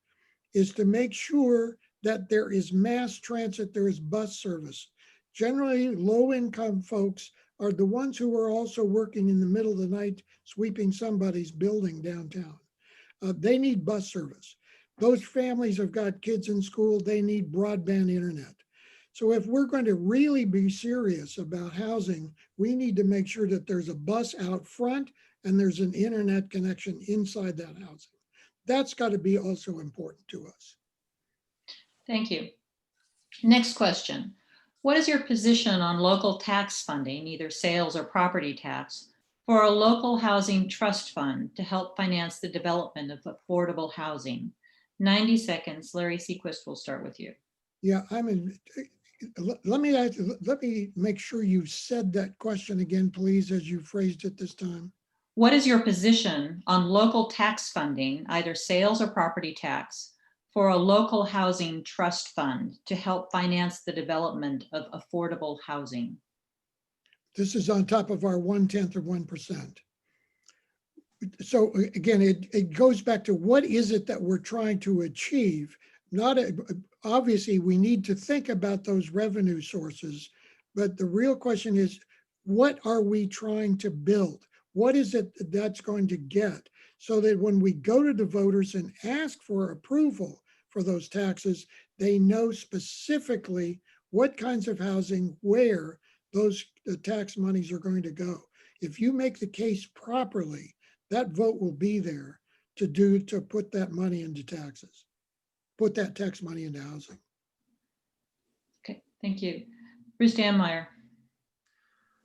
is to make sure that there is mass transit, there is bus service. Generally, low income folks are the ones who are also working in the middle of the night, sweeping somebody's building downtown. They need bus service. Those families have got kids in school, they need broadband internet. So if we're going to really be serious about housing, we need to make sure that there's a bus out front and there's an internet connection inside that housing. That's got to be also important to us. Thank you. Next question. What is your position on local tax funding, either sales or property tax, for a local housing trust fund to help finance the development of affordable housing? 90 seconds. Larry Seaquist, will start with you. Yeah, let me make sure you said that question again, please, as you phrased it this time. What is your position on local tax funding, either sales or property tax, for a local housing trust fund to help finance the development of affordable housing? This is on top of our 1/10 of 1%. So again, it goes back to what is it that we're trying to achieve? Obviously, we need to think about those revenue sources, but the real question is, what are we trying to build? What is it that's going to get so that when we go to the voters and ask for approval for those taxes, they know specifically what kinds of housing, where the tax monies are going to go. If you make the case properly, that vote will be there to put that money into taxes, put that tax money into housing. Okay, thank you. Bruce Dammeier.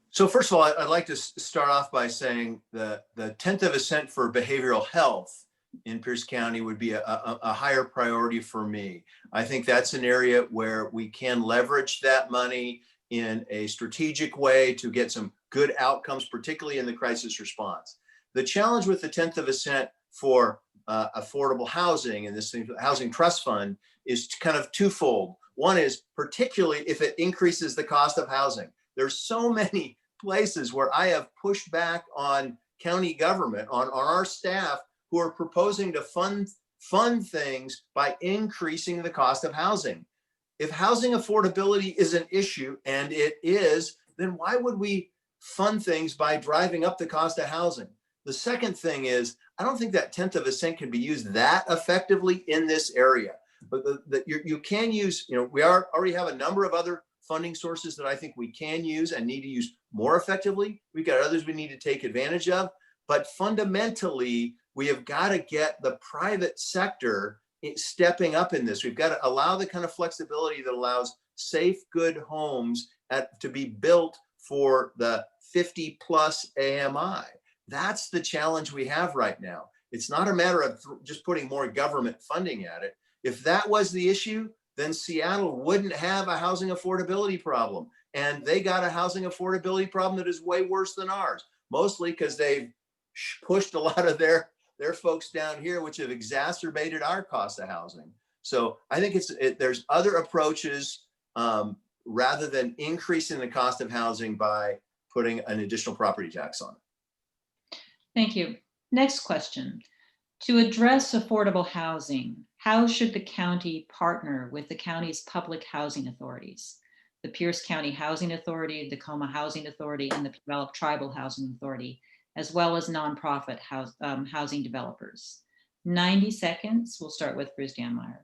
So first of all, I'd like to start off by saying the 1/10 of a cent for behavioral health in Pierce County would be a higher priority for me. I think that's an area where we can leverage that money in a strategic way to get some good outcomes, particularly in the crisis response. The challenge with the 1/10 of a cent for affordable housing and this housing trust fund is kind of twofold. One is particularly if it increases the cost of housing. There's so many places where I have pushed back on county government, on our staff who are proposing to fund things by increasing the cost of housing. If housing affordability is an issue, and it is, then why would we fund things by driving up the cost of housing? The second thing is, I don't think that 1/10 of a cent can be used that effectively in this area. but you can use, we already have a number of other funding sources that I think we can use and need to use more effectively. We've got others we need to take advantage of, but fundamentally, we have got to get the private sector stepping up in this. We've got to allow the kind of flexibility that allows safe, good homes to be built for the 50 plus AMI. That's the challenge we have right now. It's not a matter of just putting more government funding at it. If that was the issue, then Seattle wouldn't have a housing affordability problem. And they got a housing affordability problem that is way worse than ours, mostly because they've pushed a lot of their folks down here, which have exacerbated our cost of housing. So I think there's other approaches rather than increasing the cost of housing by putting an additional property tax on it. Thank you. Next question. To address affordable housing, how should the county partner with the county's public housing authorities, the Pierce County Housing Authority, the Tacoma Housing Authority, and the Developed Tribal Housing Authority, as well as nonprofit housing developers? 90 seconds. We'll start with Bruce Dammeier.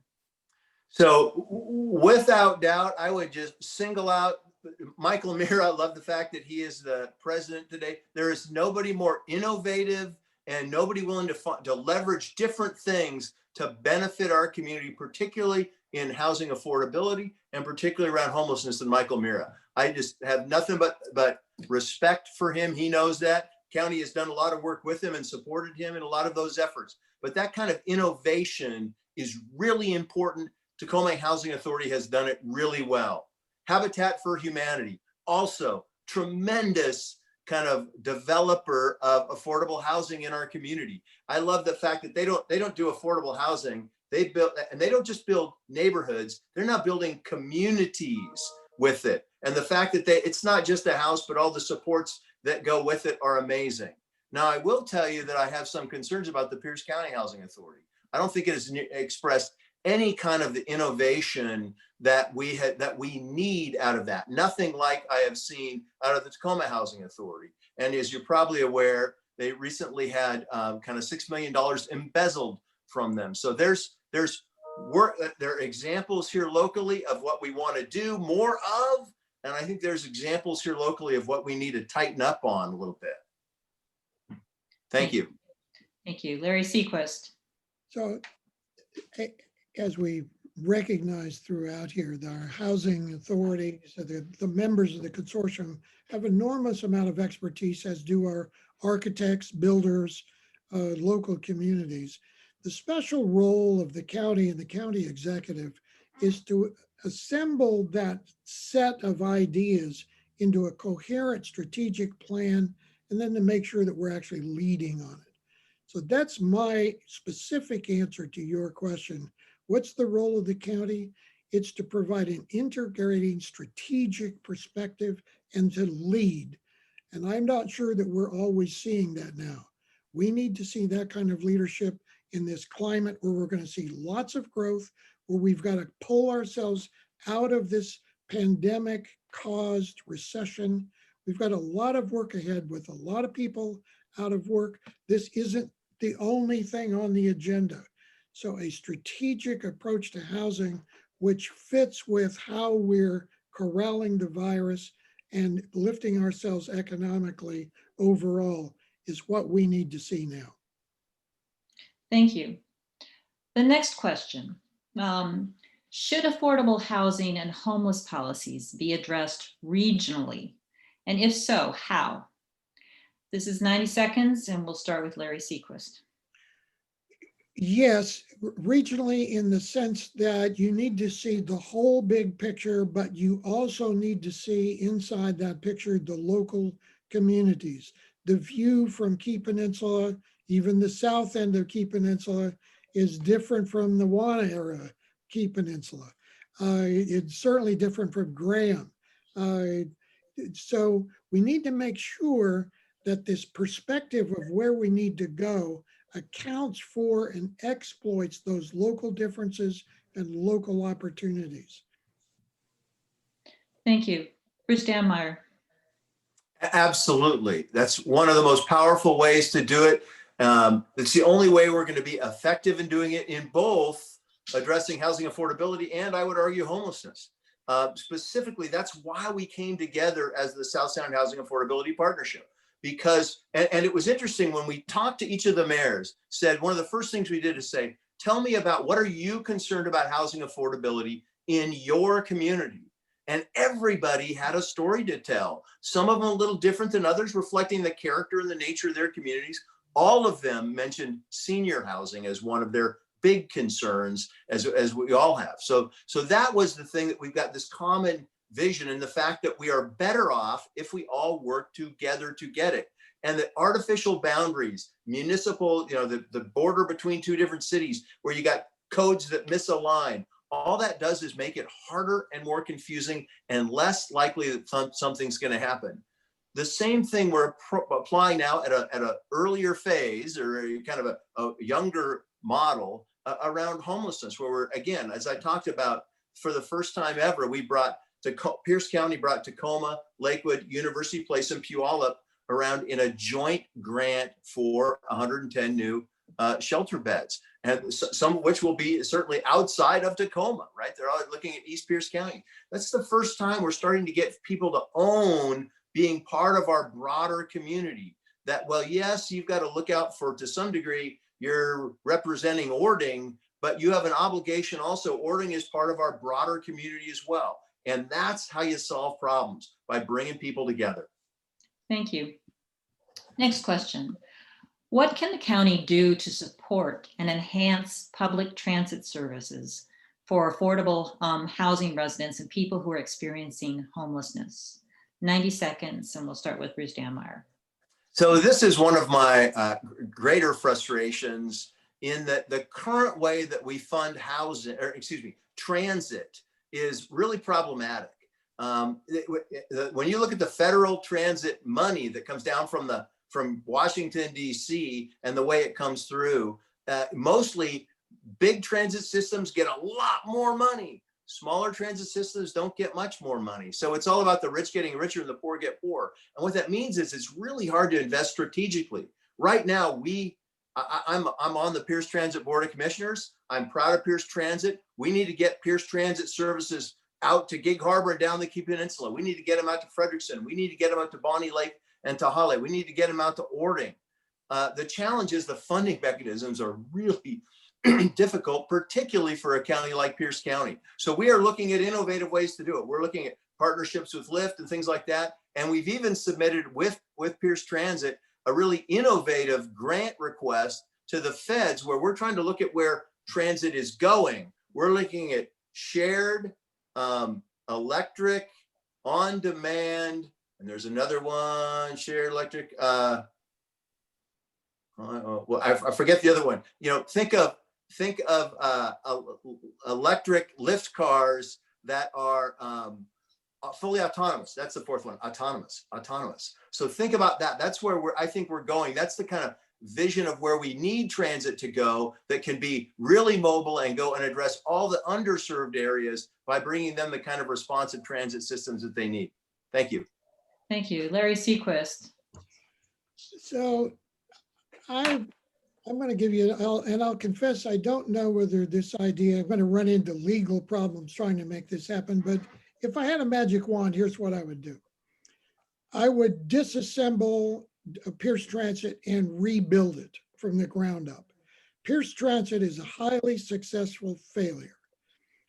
So without doubt, I would just single out Michael Mirra. I love the fact that he is the president today. There is nobody more innovative and nobody willing to leverage different things to benefit our community, particularly in housing affordability and particularly around homelessness than Michael Mirra. I just have nothing but respect for him. He knows that. County has done a lot of work with him and supported him in a lot of those efforts. But that kind of innovation is really important. Tacoma Housing Authority has done it really well. Habitat for Humanity, also tremendous kind of developer of affordable housing in our community. I love the fact that they don't do affordable housing. They build, and they don't just build neighborhoods, they're not building communities with it. And the fact that it's not just a house, but all the supports that go with it are amazing. Now, I will tell you that I have some concerns about the Pierce County Housing Authority. I don't think it has expressed any kind of the innovation that we need out of that. Nothing like I have seen out of the Tacoma Housing Authority. And as you're probably aware, they recently had kind of $6 million embezzled from them. So there are examples here locally of what we want to do more of. And I think there's examples here locally of what we need to tighten up on a little bit. Thank you. Thank you. Larry Seaquist. So as we recognize throughout here, our housing authorities, the members of the consortium have enormous amount of expertise, as do our architects, builders, local communities. The special role of the county and the county executive is to assemble that set of ideas into a coherent strategic plan, and then to make sure that we're actually leading on it. So that's my specific answer to your question. What's the role of the county? It's to provide an integrating strategic perspective and to lead. And I'm not sure that we're always seeing that now. We need to see that kind of leadership in this climate where we're going to see lots of growth, where we've got to pull ourselves out of this pandemic caused recession. We've got a lot of work ahead with a lot of people out of work. This isn't the only thing on the agenda. So a strategic approach to housing, which fits with how we're corralling the virus and lifting ourselves economically overall, is what we need to see now. Thank you. The next question. Should affordable housing and homeless policies be addressed regionally? And if so, how? This is 90 seconds, and we'll start with Larry Seaquist. Yes, regionally, in the sense that you need to see the whole big picture, but you also need to see inside that picture the local communities. The view from Key Peninsula, even the south end of Key Peninsula, is different from the Wanna Key Peninsula. It's certainly different from Graham. So we need to make sure that this perspective of where we need to go accounts for and exploits those local differences and local opportunities. Thank you. Bruce Dammeier. Absolutely. That's one of the most powerful ways to do it. It's the only way we're going to be effective in doing it in both addressing housing affordability, and I would argue homelessness. Specifically, that's why we came together as the South Sound Housing Affordability Partnership. Because, and it was interesting when we talked to each of the mayors, said one of the first things we did is say, tell me about what are you concerned about housing affordability in your community? And everybody had a story to tell. Some of them a little different than others, reflecting the character and the nature of their communities. All of them mentioned senior housing as one of their big concerns, as we all have. So that was the thing, that we've got this common vision, and the fact that we are better off if we all work together to get it. And the artificial boundaries, municipal, the border between two different cities where you got codes that misalign, all that does is make it harder and more confusing and less likely that something's going to happen. The same thing we're applying now at an earlier phase, or kind of a younger model around homelessness, where we're, again, as I talked about, for the first time ever, we brought Pierce County brought Tacoma, Lakewood, University Place, and Puyallup around in a joint grant for 110 new shelter beds, and some of which will be certainly outside of Tacoma, right? They're all looking at East Pierce County. That's the first time we're starting to get people to own being part of our broader community. That, well, yes, you've got to look out for, to some degree, you're representing Ording, but you have an obligation also. Ording is part of our broader community as well. And that's how you solve problems, by bringing people together. Thank you. Next question. What can the county do to support and enhance public transit services for affordable housing residents and people who are experiencing homelessness? 90 seconds, and we'll start with Bruce Dammeier. So this is one of my greater frustrations, in that the current way that we fund housing, or excuse me, transit, is really problematic. When you look at the federal transit money that comes down from Washington, D.C., and the way it comes through, mostly big transit systems get a lot more money. Smaller transit systems don't get much more money. So it's all about the rich getting richer and the poor get poorer. And what that means is it's really hard to invest strategically. Right now, I'm on the Pierce Transit Board of Commissioners. I'm proud of Pierce Transit. We need to get Pierce Transit services out to Gig Harbor and down the Key Peninsula. We need to get them out to Frederickson. We need to get them out to Bonnie Lake and to Holly. We need to get them out to Ording. The challenge is the funding mechanisms are really difficult, particularly for a county like Pierce County. So we are looking at innovative ways to do it. We're looking at partnerships with Lyft and things like that. And we've even submitted with Pierce Transit a really innovative grant request to the feds, where we're trying to look at where transit is going. We're looking at shared, electric, on demand, and there's another one, shared electric. Well, I forget the other one. Think of electric lift cars that are fully autonomous. That's the fourth one, autonomous. So think about that. That's where I think we're going. That's the kind of vision of where we need transit to go, that can be really mobile and go and address all the underserved areas by bringing them the kind of responsive transit systems that they need. Thank you. Thank you. Larry Seaquist. So I'm going to give you, and I'll confess, I don't know whether this idea, I'm going to run into legal problems trying to make this happen, but if I had a magic wand, here's what I would do. I would disassemble Pierce Transit and rebuild it from the ground up. Pierce Transit is a highly successful failure.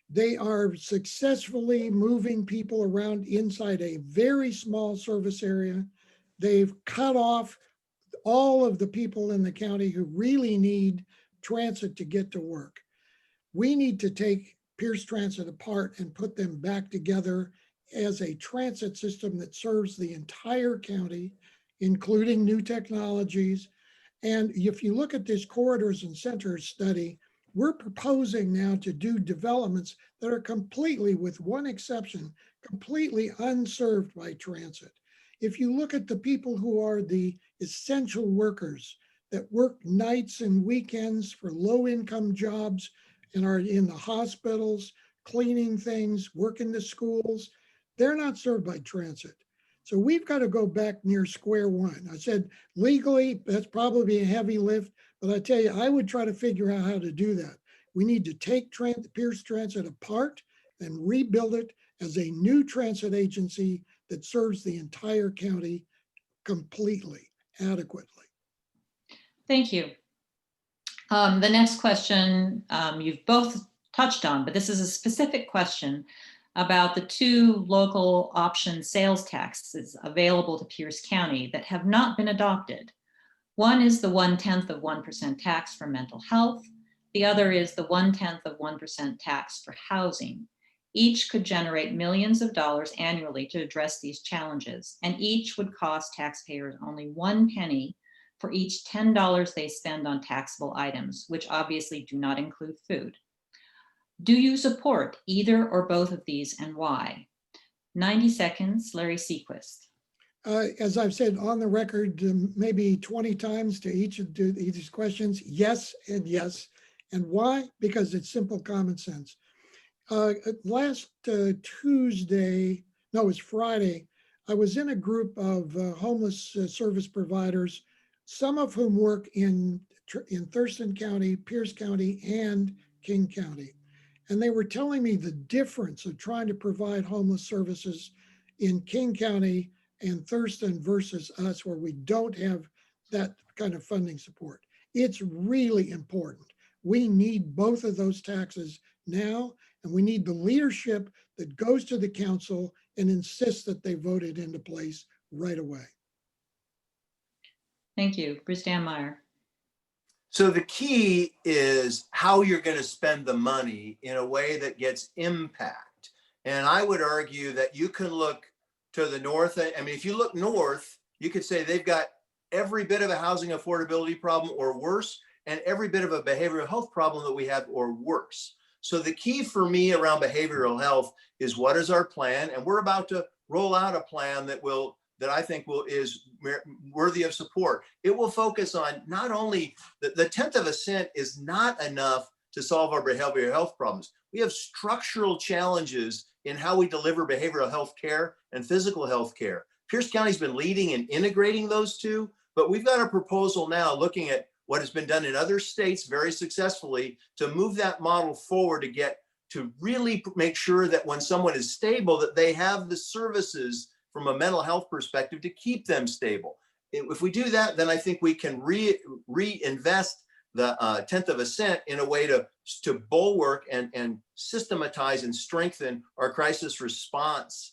They are successfully moving people around inside a very small service area. They've cut off all of the people in the county who really need transit to get to work. We need to take Pierce Transit apart and put them back together as a transit system that serves the entire county, including new technologies. And if you look at this corridors and centers study, we're proposing now to do developments that are completely, with one exception, completely unserved by transit. If you look at the people who are the essential workers that work nights and weekends for low-income jobs and are in the hospitals, cleaning things, work in the schools, they're not served by transit. So we've got to go back near square one. I said, legally, that's probably a heavy lift, but I tell you, I would try to figure out how to do that. We need to take Pierce Transit apart and rebuild it as a new transit agency that serves the entire county completely, adequately. Thank you. The next question you've both touched on, but this is a specific question about the two local option sales taxes available to Pierce County that have not been adopted. One is the 1/10 of 1% tax for mental health. The other is the 1/10 of 1% tax for housing. Each could generate millions of dollars annually to address these challenges, and each would cost taxpayers only 1 penny for each $10 they spend on taxable items, which obviously do not include food. Do you support either or both of these, and why? 90 seconds, Larry Seaquist. As I've said on the record, maybe 20 times to each of these questions, yes and yes. And why? Because it's simple common sense. Last Tuesday, no, it was Friday, I was in a group of homeless service providers, some of whom work in Thurston County, Pierce County, and King County. And they were telling me the difference of trying to provide homeless services in King County and Thurston versus us, where we don't have that kind of funding support. It's really important. We need both of those taxes now, and we need the leadership that goes to the council and insists that they vote it into place right away. Thank you. Bruce Dammeier. So the key is how you're going to spend the money in a way that gets impact. And I would argue that you can look to the north. I mean, if you look north, you could say they've got every bit of a housing affordability problem or worse, and every bit of a behavioral health problem that we have or worse. So the key for me around behavioral health is, what is our plan? And we're about to roll out a plan that I think is worthy of support. It will focus on not only the 10th of a cent is not enough to solve our behavioral health problems. We have structural challenges in how we deliver behavioral health care and physical health care. Pierce County's been leading and integrating those two, but we've got a proposal now looking at what has been done in other states very successfully to move that model forward to really make sure that when someone is stable, that they have the services from a mental health perspective to keep them stable. If we do that, then I think we can reinvest the 10th of a cent in a way to bulwark and systematize and strengthen our crisis response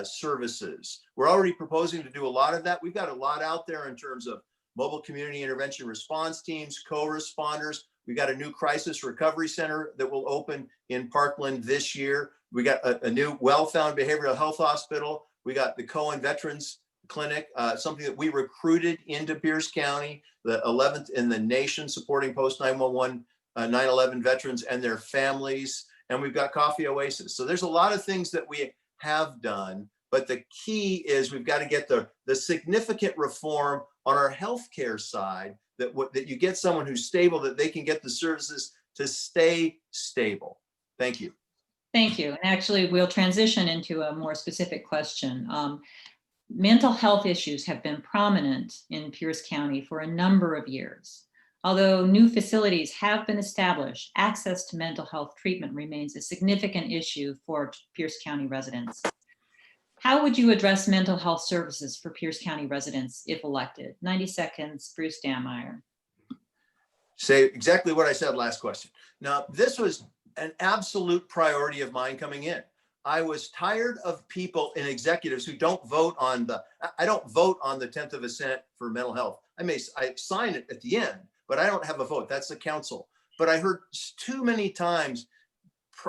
services. We're already proposing to do a lot of that. We've got a lot out there in terms of mobile community intervention response teams, co-responders. We got a new crisis recovery center that will open in Parkland this year. We got a new well-found behavioral health hospital. We got the Cohen Veterans Clinic, something that we recruited into Pierce County, the 11th in the nation, supporting post 9/11, 9/11 veterans and their families. And we've got Coffee Oasis. So there's a lot of things that we have done, but the key is we've got to get the significant reform on our healthcare side, that you get someone who's stable, that they can get the services to stay stable. Thank you. Thank you. And actually, we'll transition into a more specific question. Mental health issues have been prominent in Pierce County for a number of years. Although new facilities have been established, access to mental health treatment remains a significant issue for Pierce County residents. How would you address mental health services for Pierce County residents if elected? 90 seconds, Bruce Dammeier. Say exactly what I said last question. Now, this was an absolute priority of mine coming in. I was tired of people and executives who don't vote on I don't vote on the 10th of a cent for mental health. I sign it at the end, but I don't have a vote. That's the council. But I heard too many times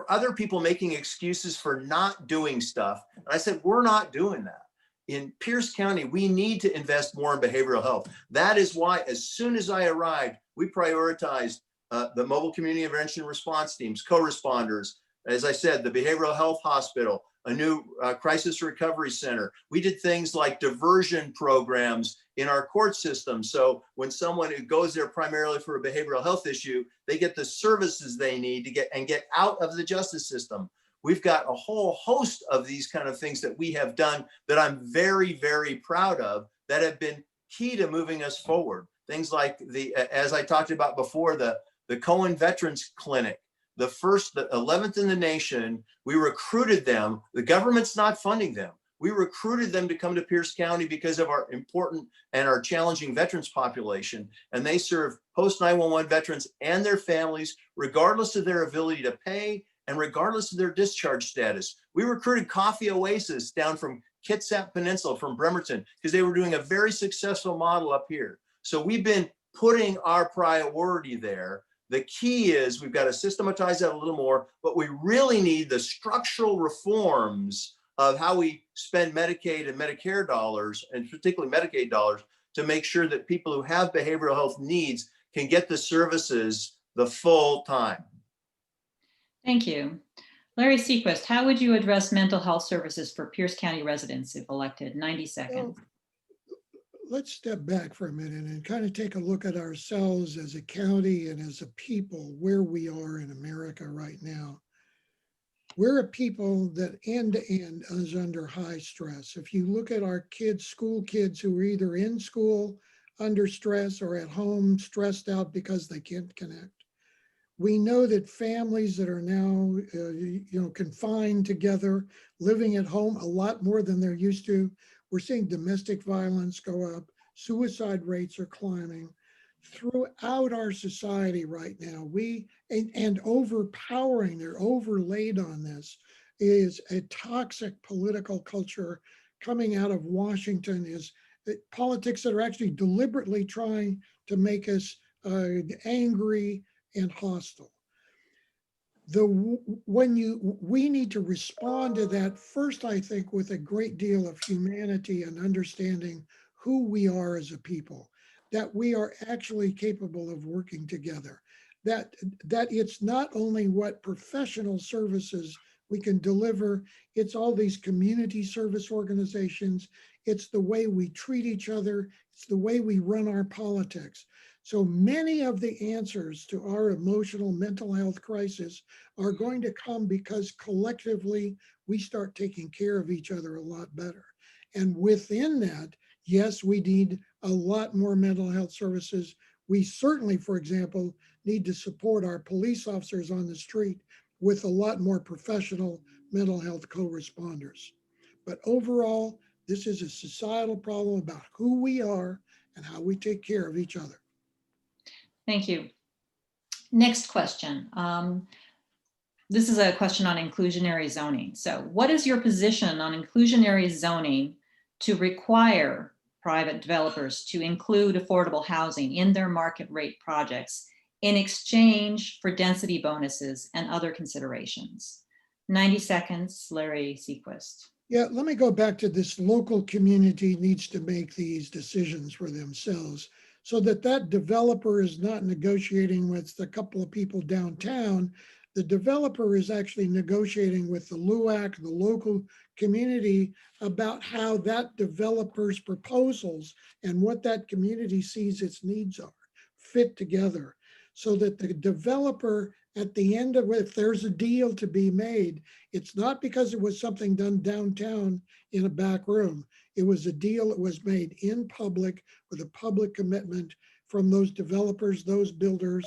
other people making excuses for not doing stuff. And I said, we're not doing that. In Pierce County, we need to invest more in behavioral health. That is why, as soon as I arrived, we prioritized the mobile community intervention response teams, co-responders, as I said, the behavioral health hospital, a new crisis recovery center. We did things like diversion programs in our court system. So when someone who goes there primarily for a behavioral health issue, they get the services they need to get out of the justice system. We've got a whole host of these kind of things that we have done that I'm very, very proud of, that have been key to moving us forward. Things like as I talked about before, the Cohen Veterans Clinic the 11th in the nation. We recruited them. The government's not funding them. We recruited them to come to Pierce County because of our important and our challenging veterans population. And they serve post 911 veterans and their families, regardless of their ability to pay and regardless of their discharge status. We recruited Coffee Oasis down from Kitsap Peninsula, from Bremerton, because they were doing a very successful model up here. So we've been putting our priority there. The key is we've got to systematize that a little more, but we really need the structural reforms of how we spend Medicaid and Medicare dollars, and particularly Medicaid dollars, to make sure that people who have behavioral health needs can get the services the full time. Thank you. Larry Seaquist, how would you address mental health services for Pierce County residents if elected? 90 seconds. Well, let's step back for a minute and kind of take a look at ourselves as a county and as a people, where we are in America right now. We're a people that end to end is under high stress. If you look at our kids, school kids who are either in school under stress or at home stressed out because they can't connect. We know that families that are now confined together, living at home a lot more than they're used to. We're seeing domestic violence go up. Suicide rates are climbing. Throughout our society right now, and overpowering, they're overlaid on this, is a toxic political culture coming out of Washington, is politics that are actually deliberately trying to make us angry and hostile. We need to respond to that first, I think, with a great deal of humanity and understanding who we are as a people, that we are actually capable of working together, that it's not only what professional services we can deliver, it's all these community service organizations, it's the way we treat each other, it's the way we run our politics. So many of the answers to our emotional mental health crisis are going to come because collectively we start taking care of each other a lot better. And within that, yes, we need a lot more mental health services. We certainly, for example, need to support our police officers on the street with a lot more professional mental health co-responders. But overall, this is a societal problem about who we are and how we take care of each other. Thank you. Next question. This is a question on inclusionary zoning. So what is your position on inclusionary zoning to require private developers to include affordable housing in their market rate projects in exchange for density bonuses and other considerations? 90 seconds, Larry Seaquist. Yeah, let me go back to this. Local community needs to make these decisions for themselves so that developer is not negotiating with a couple of people downtown. The developer is actually negotiating with the LUAC, the local community, about how that developer's proposals and what that community sees its needs are fit together, so that the developer at the end of it, if there's a deal to be made, it's not because it was something done downtown in a back room. It was a deal that was made in public with a public commitment from those developers, those builders,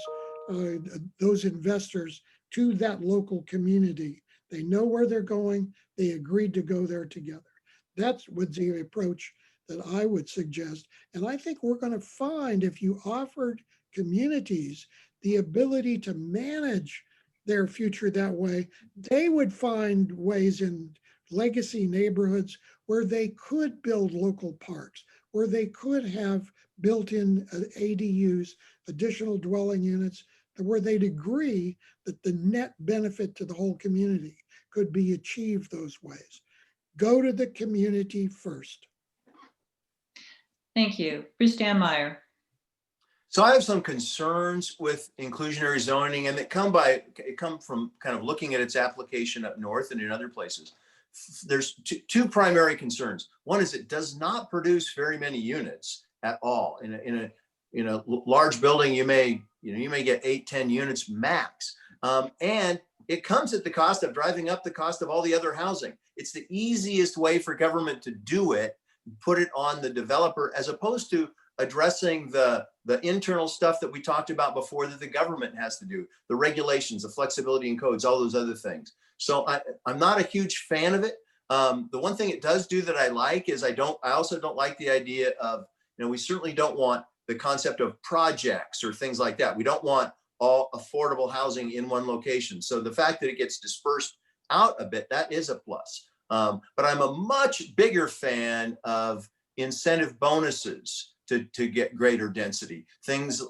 those investors to that local community. They know where they're going. They agreed to go there together. That's what the approach that I would suggest. And I think we're going to find, if you offered communities the ability to manage their future that way, they would find ways in legacy neighborhoods where they could build local parks, where they could have built-in ADUs, additional dwelling units, where they'd agree that the net benefit to the whole community could be achieved those ways. Go to the community first. Thank you. Bruce Dammeier. So I have some concerns with inclusionary zoning, and it come from kind of looking at its application up north and in other places. There's two primary concerns. One is it does not produce very many units at all. In a large building, you may get 8-10 units max, and it comes at the cost of driving up the cost of all the other housing. It's the easiest way for government to do it, put it on the developer, as opposed to addressing the internal stuff that we talked about before that the government has to do, the regulations, the flexibility in codes, all those other things. So I'm not a huge fan of it. The one thing it does do that I like is I also don't like the idea of, we certainly don't want the concept of projects or things like that. We don't want all affordable housing in one location. So the fact that it gets dispersed out a bit, that is a plus. But I'm a much bigger fan of incentive bonuses to get greater density. Things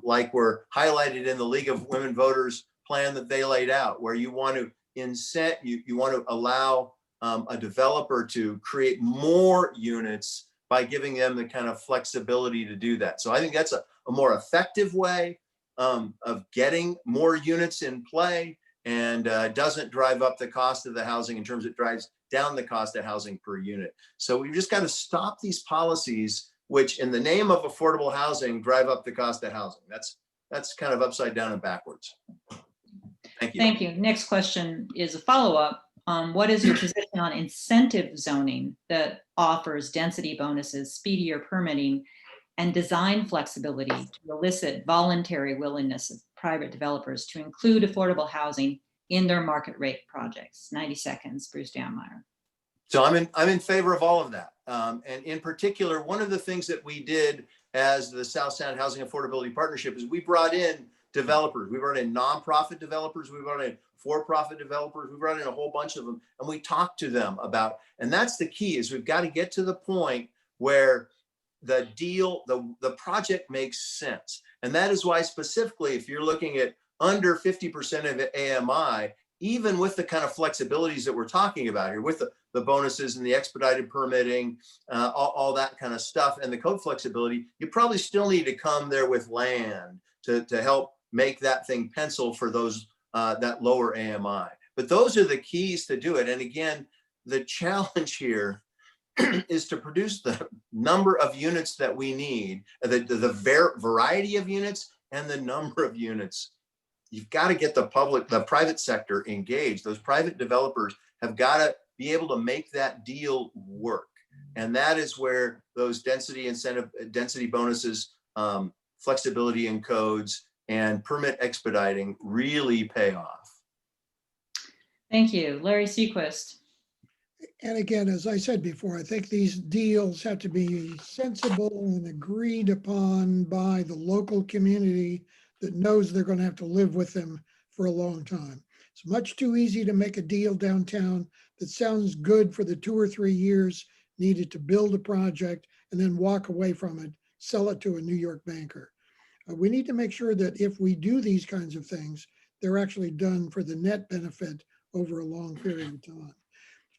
like were highlighted in the League of Women Voters plan that they laid out, where you want to you want to allow a developer to create more units by giving them the kind of flexibility to do that. So I think that's a more effective way of getting more units in play, and doesn't drive up the cost of the housing in terms it drives down the cost of housing per unit. So we've just got to stop these policies, which in the name of affordable housing, drive up the cost of housing. That's kind of upside down and backwards. Thank you. Thank you. Next question is a follow-up. What is your position on incentive zoning that offers density bonuses, speedier permitting, and design flexibility to elicit voluntary willingness of private developers to include affordable housing in their market rate projects? 90 seconds, Bruce Dammeier. So I'm in favor of all of that. And in particular, one of the things that we did as the South Sound Housing Affordability Partnership is we brought in developers. We brought in nonprofit developers. We brought in for-profit developers. We brought in a whole bunch of them, and we talked to them about, and that's the key, is we've got to get to the point where the deal, the project makes sense. And that is why specifically, if you're looking at under 50% of AMI, even with the kind of flexibilities that we're talking about here, with the bonuses and the expedited permitting, all that kind of stuff, and the code flexibility, you probably still need to come there with land to help make that thing pencil for those that lower AMI. But those are the keys to do it. And again, the challenge here is to produce the number of units that we need, the variety of units and the number of units. You've got to get the private sector engaged. Those private developers have got to be able to make that deal work. And that is where those density bonuses, flexibility in codes, and permit expediting really pay off. Thank you. Larry Seaquist. And again, as I said before, I think these deals have to be sensible and agreed upon by the local community that knows they're going to have to live with them for a long time. It's much too easy to make a deal downtown that sounds good for the 2 or 3 years needed to build a project and then walk away from it, sell it to a New York banker. We need to make sure that if we do these kinds of things, they're actually done for the net benefit over a long period of time.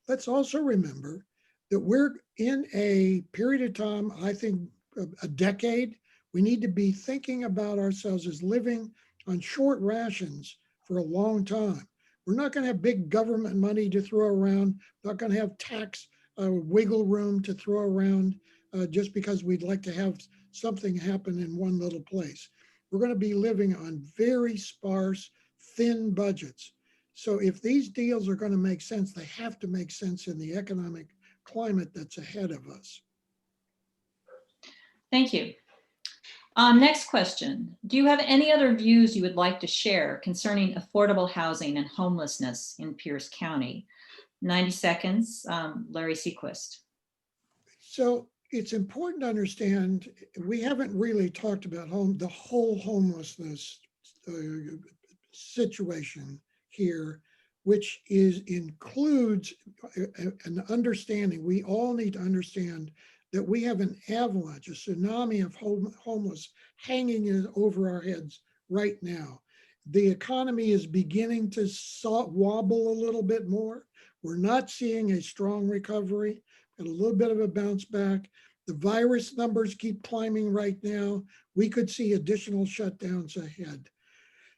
Let's also remember that we're in a period of time, I think a decade, we need to be thinking about ourselves as living on short rations for a long time. We're not going to have big government money to throw around, not going to have tax wiggle room to throw around just because we'd like to have something happen in one little place. We're going to be living on very sparse, thin budgets. So if these deals are going to make sense, they have to make sense in the economic climate that's ahead of us. Thank you. Next question. Do you have any other views you would like to share concerning affordable housing and homelessness in Pierce County? 90 seconds, Larry Seaquist. So it's important to understand, we haven't really talked about the whole homelessness situation here, which includes an understanding. We all need to understand that we have an avalanche, a tsunami of homeless hanging over our heads right now. The economy is beginning to wobble a little bit more. We're not seeing a strong recovery, and a little bit of a bounce back. The virus numbers keep climbing right now. We could see additional shutdowns ahead.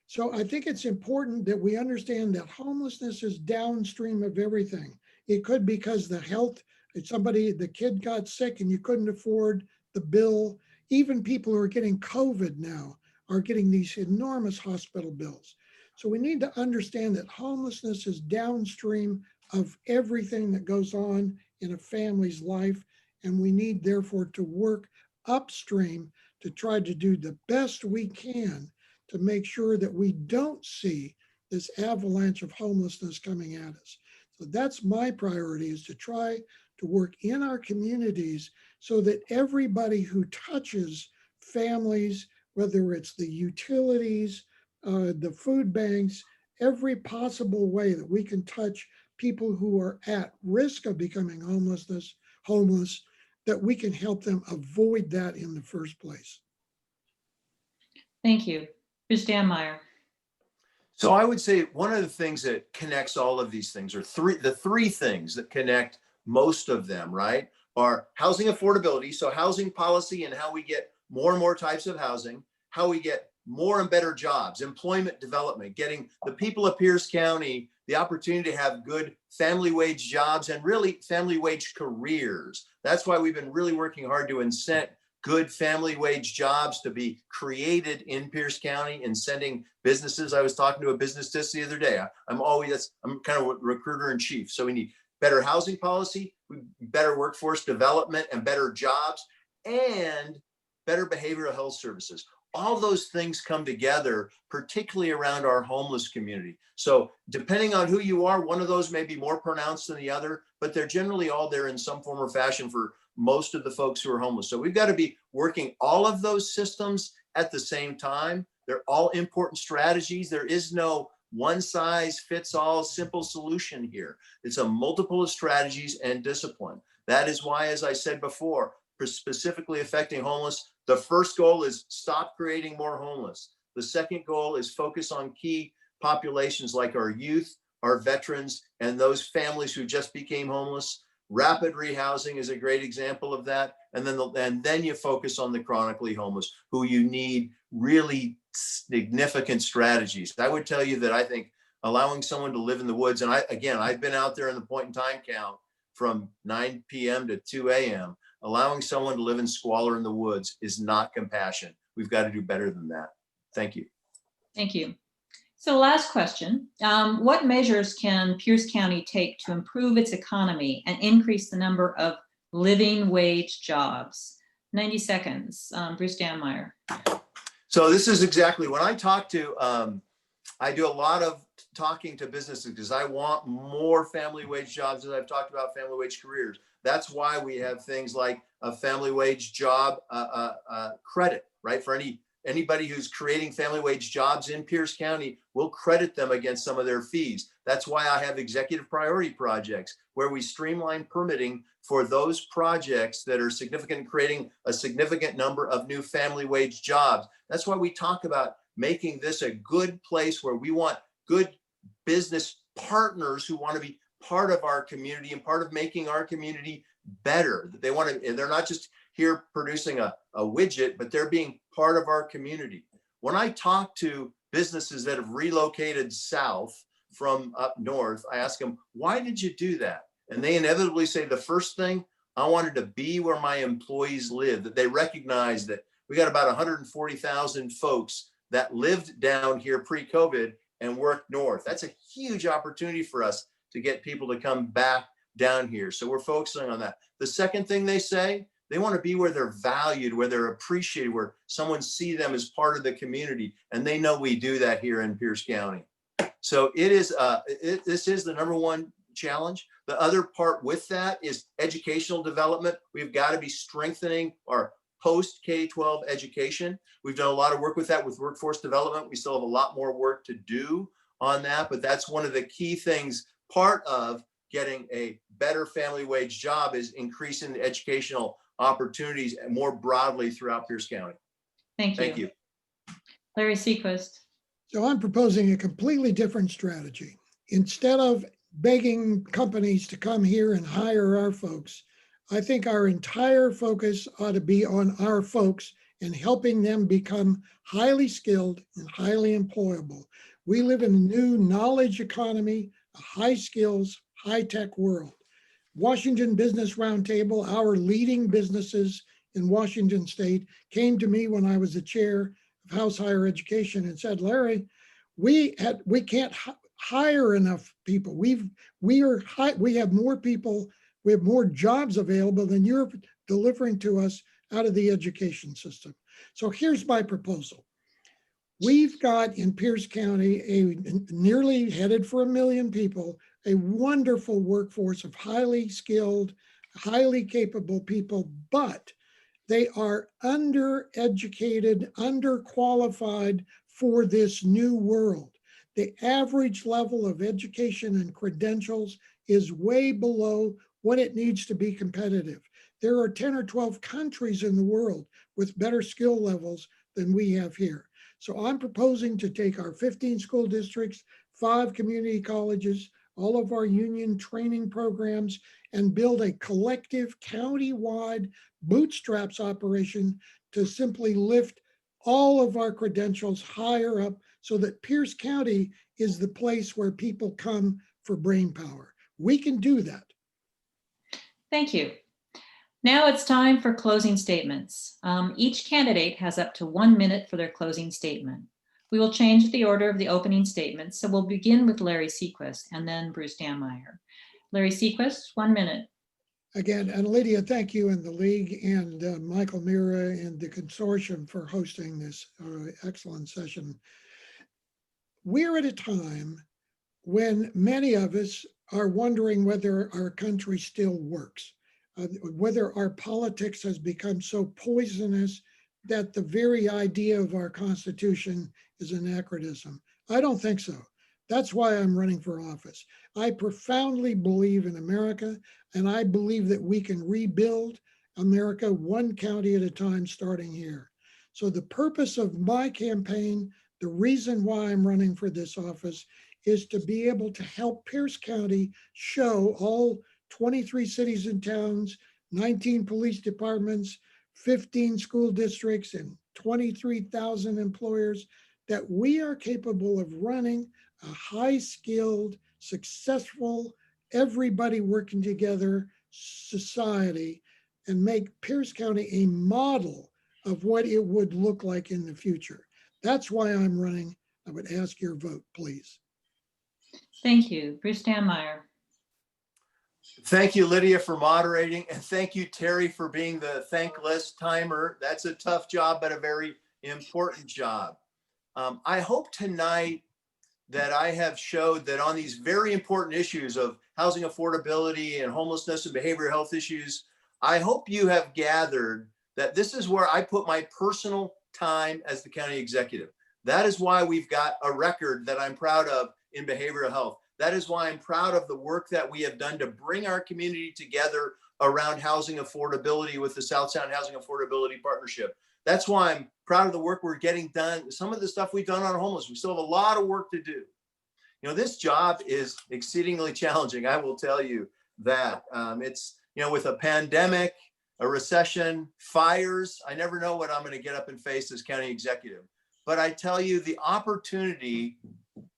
So I think it's important that we understand that homelessness is downstream of everything. It could be because the kid got sick and you couldn't afford the bill. Even people who are getting COVID now are getting these enormous hospital bills. So we need to understand that homelessness is downstream of everything that goes on in a family's life. And we need therefore to work upstream to try to do the best we can to make sure that we don't see this avalanche of homelessness coming at us. So that's my priority, is to try to work in our communities so that everybody who touches families, whether it's the utilities, the food banks, every possible way that we can touch people who are at risk of becoming homeless, that we can help them avoid that in the first place. Thank you. Bruce Dammeier. So I would say one of the things that connects all of these things, or the three things that connect most of them, right, are housing affordability. So housing policy and how we get more and more types of housing, how we get more and better jobs, employment development, getting the people of Pierce County the opportunity to have good family wage jobs and really family wage careers. That's why we've been really working hard to incent good family wage jobs to be created in Pierce County and sending businesses. I was talking to a business just the other day. I'm kind of a recruiter in chief. So we need better housing policy, better workforce development and better jobs, and better behavioral health services. All those things come together, particularly around our homeless community. So depending on who you are, one of those may be more pronounced than the other, but they're generally all there in some form or fashion for most of the folks who are homeless. So we've got to be working all of those systems at the same time. They're all important strategies. There is no one size fits all simple solution here. It's a multiple of strategies and discipline. That is why, as I said before, specifically affecting homeless, the first goal is stop creating more homeless. The second goal is focus on key populations like our youth, our veterans, and those families who just became homeless. Rapid rehousing is a great example of that. And then you focus on the chronically homeless, who you need really significant strategies. I would tell you that I think allowing someone to live in the woods, and I've been out there in the point in time count from 9 p.m. to 2 a.m. Allowing someone to live in squalor in the woods is not compassion. We've got to do better than that. Thank you. Thank you. So last question, what measures can Pierce County take to improve its economy and increase the number of living wage jobs? 90 seconds, Bruce Dammeier. So this is exactly when I talk to, I do a lot of talking to businesses because I want more family wage jobs, as I've talked about family wage careers. That's why we have things like a family wage job credit, right? For anybody who's creating family wage jobs in Pierce County, we'll credit them against some of their fees. That's why I have executive priority projects where we streamline permitting for those projects that are significant, creating a significant number of new family wage jobs. That's why we talk about making this a good place where we want good business partners who want to be part of our community and part of making our community better. They want to, and they're not just here producing a widget, but they're being part of our community. When I talk to businesses that have relocated south from up north, I ask them, why did you do that? And they inevitably say, the first thing, I wanted to be where my employees live, that they recognize that we got about 140,000 folks that lived down here pre-COVID and worked north. That's a huge opportunity for us to get people to come back down here. So we're focusing on that. The second thing they say, they want to be where they're valued, where they're appreciated, where someone sees them as part of the community. And they know we do that here in Pierce County. So it is, this is the number one challenge. The other part with that is educational development. We've got to be strengthening our post K-12 education. We've done a lot of work with that with workforce development. We still have a lot more work to do on that, but that's one of the key things. Part of getting a better family wage job is increasing the educational opportunities more broadly throughout Pierce County. Thank you. Thank you. Larry Seaquist. So I'm proposing a completely different strategy. Instead of begging companies to come here and hire our folks, I think our entire focus ought to be on our folks and helping them become highly skilled and highly employable. We live in a new knowledge economy, a high skills, high tech world. Washington Business Roundtable, our leading businesses in Washington State, came to me when I was the chair of House Higher Education and said, Larry, we can't hire enough people. We have more people, we have more jobs available than you're delivering to us out of the education system. So here's my proposal. We've got in Pierce County nearly headed for 1 million people, a wonderful workforce of highly skilled, highly capable people, but they are undereducated, underqualified for this new world. The average level of education and credentials is way below what it needs to be competitive. There are 10 or 12 countries in the world with better skill levels than we have here. So I'm proposing to take our 15 school districts, 5 community colleges, all of our union training programs, and build a collective county-wide bootstraps operation to simply lift all of our credentials higher up so that Pierce County is the place where people come for brain power. We can do that. Thank you. Now it's time for closing statements. Each candidate has up to 1 minute for their closing statement. We will change the order of the opening statements, so we'll begin with Larry Seaquist and then Bruce Dammeier. Larry Seaquist, 1 minute. Again, and Lydia, thank you and the League and Michael Mirra and the consortium for hosting this excellent session. We're at a time when many of us are wondering whether our country still works. Whether our politics has become so poisonous that the very idea of our Constitution is anachronism. I don't think so. That's why I'm running for office. I profoundly believe in America, and I believe that we can rebuild America one county at a time, starting here. So the purpose of my campaign, the reason why I'm running for this office, is to be able to help Pierce County show all 23 cities and towns, 19 police departments, 15 school districts, and 23,000 employers that we are capable of running a high-skilled, successful, everybody working together society and make Pierce County a model of what it would look like in the future. That's why I'm running. I would ask your vote, please. Thank you. Bruce Dammeier. Thank you, Lydia, for moderating. And thank you, Terry, for being the thankless timer. That's a tough job, but a very important job. I hope tonight that I have showed that on these very important issues of housing affordability and homelessness and behavioral health issues, I hope you have gathered that this is where I put my personal time as the county executive. That is why we've got a record that I'm proud of in behavioral health. That is why I'm proud of the work that we have done to bring our community together around housing affordability with the South Sound Housing Affordability Partnership. That's why I'm proud of the work we're getting done. Some of the stuff we've done on homeless, we still have a lot of work to do. You know, this job is exceedingly challenging. I will tell you that it's, you know, with a pandemic, a recession, fires, I never know what I'm going to get up and face as county executive. But I tell you, the opportunity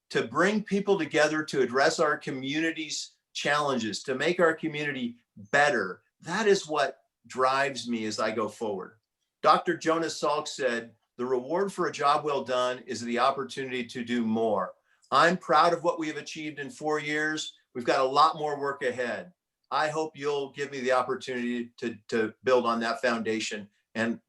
to bring people together to address our community's challenges, to make our community better, that is what drives me as I go forward. Dr. Jonas Salk said, the reward for a job well done is the opportunity to do more. I'm proud of what we have achieved in 4 years. We've got a lot more work ahead. I hope you'll give me the opportunity to build on that foundation and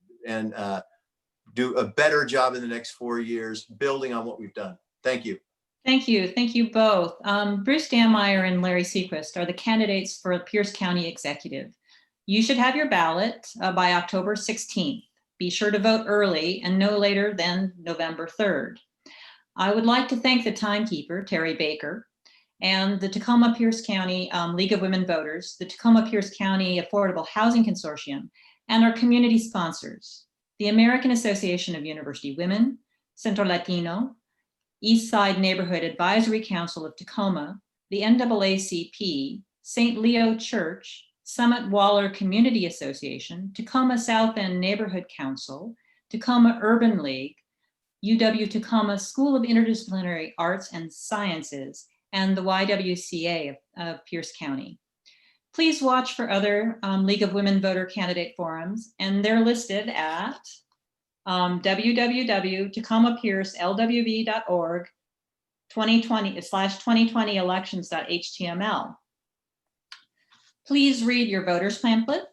do a better job in the next 4 years, building on what we've done. Thank you. Thank you. Thank you both. Bruce Dammeier and Larry Seaquist are the candidates for Pierce County Executive. You should have your ballot by October 16th. Be sure to vote early and no later than November 3rd. I would like to thank the timekeeper, Terry Baker, and the Tacoma-Pierce County League of Women Voters, the Tacoma-Pierce County Affordable Housing Consortium, and our community sponsors, the American Association of University Women, Centro Latino, East Side Neighborhood Advisory Council of Tacoma, the NAACP, St. Leo Church, Summit Waller Community Association, Tacoma South End Neighborhood Council, Tacoma Urban League, UW-Tacoma School of Interdisciplinary Arts and Sciences, and the YWCA of Pierce County. Please watch for other League of Women Voter candidate forums, and they're listed at www.tacomapiercelwv.org 2020/2020 elections.html. Please read your voters pamphlet,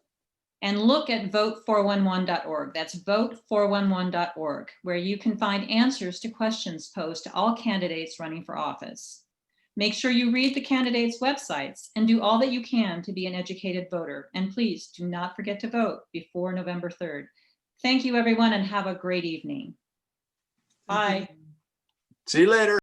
And look at vote411.org. That's vote411.org, where you can find answers to questions posed to all candidates running for office. Make sure you read the candidates' websites and do all that you can to be an educated voter. And please do not forget to vote before November 3rd. Thank you, everyone, and have a great evening. Thank you. Bye. See you later.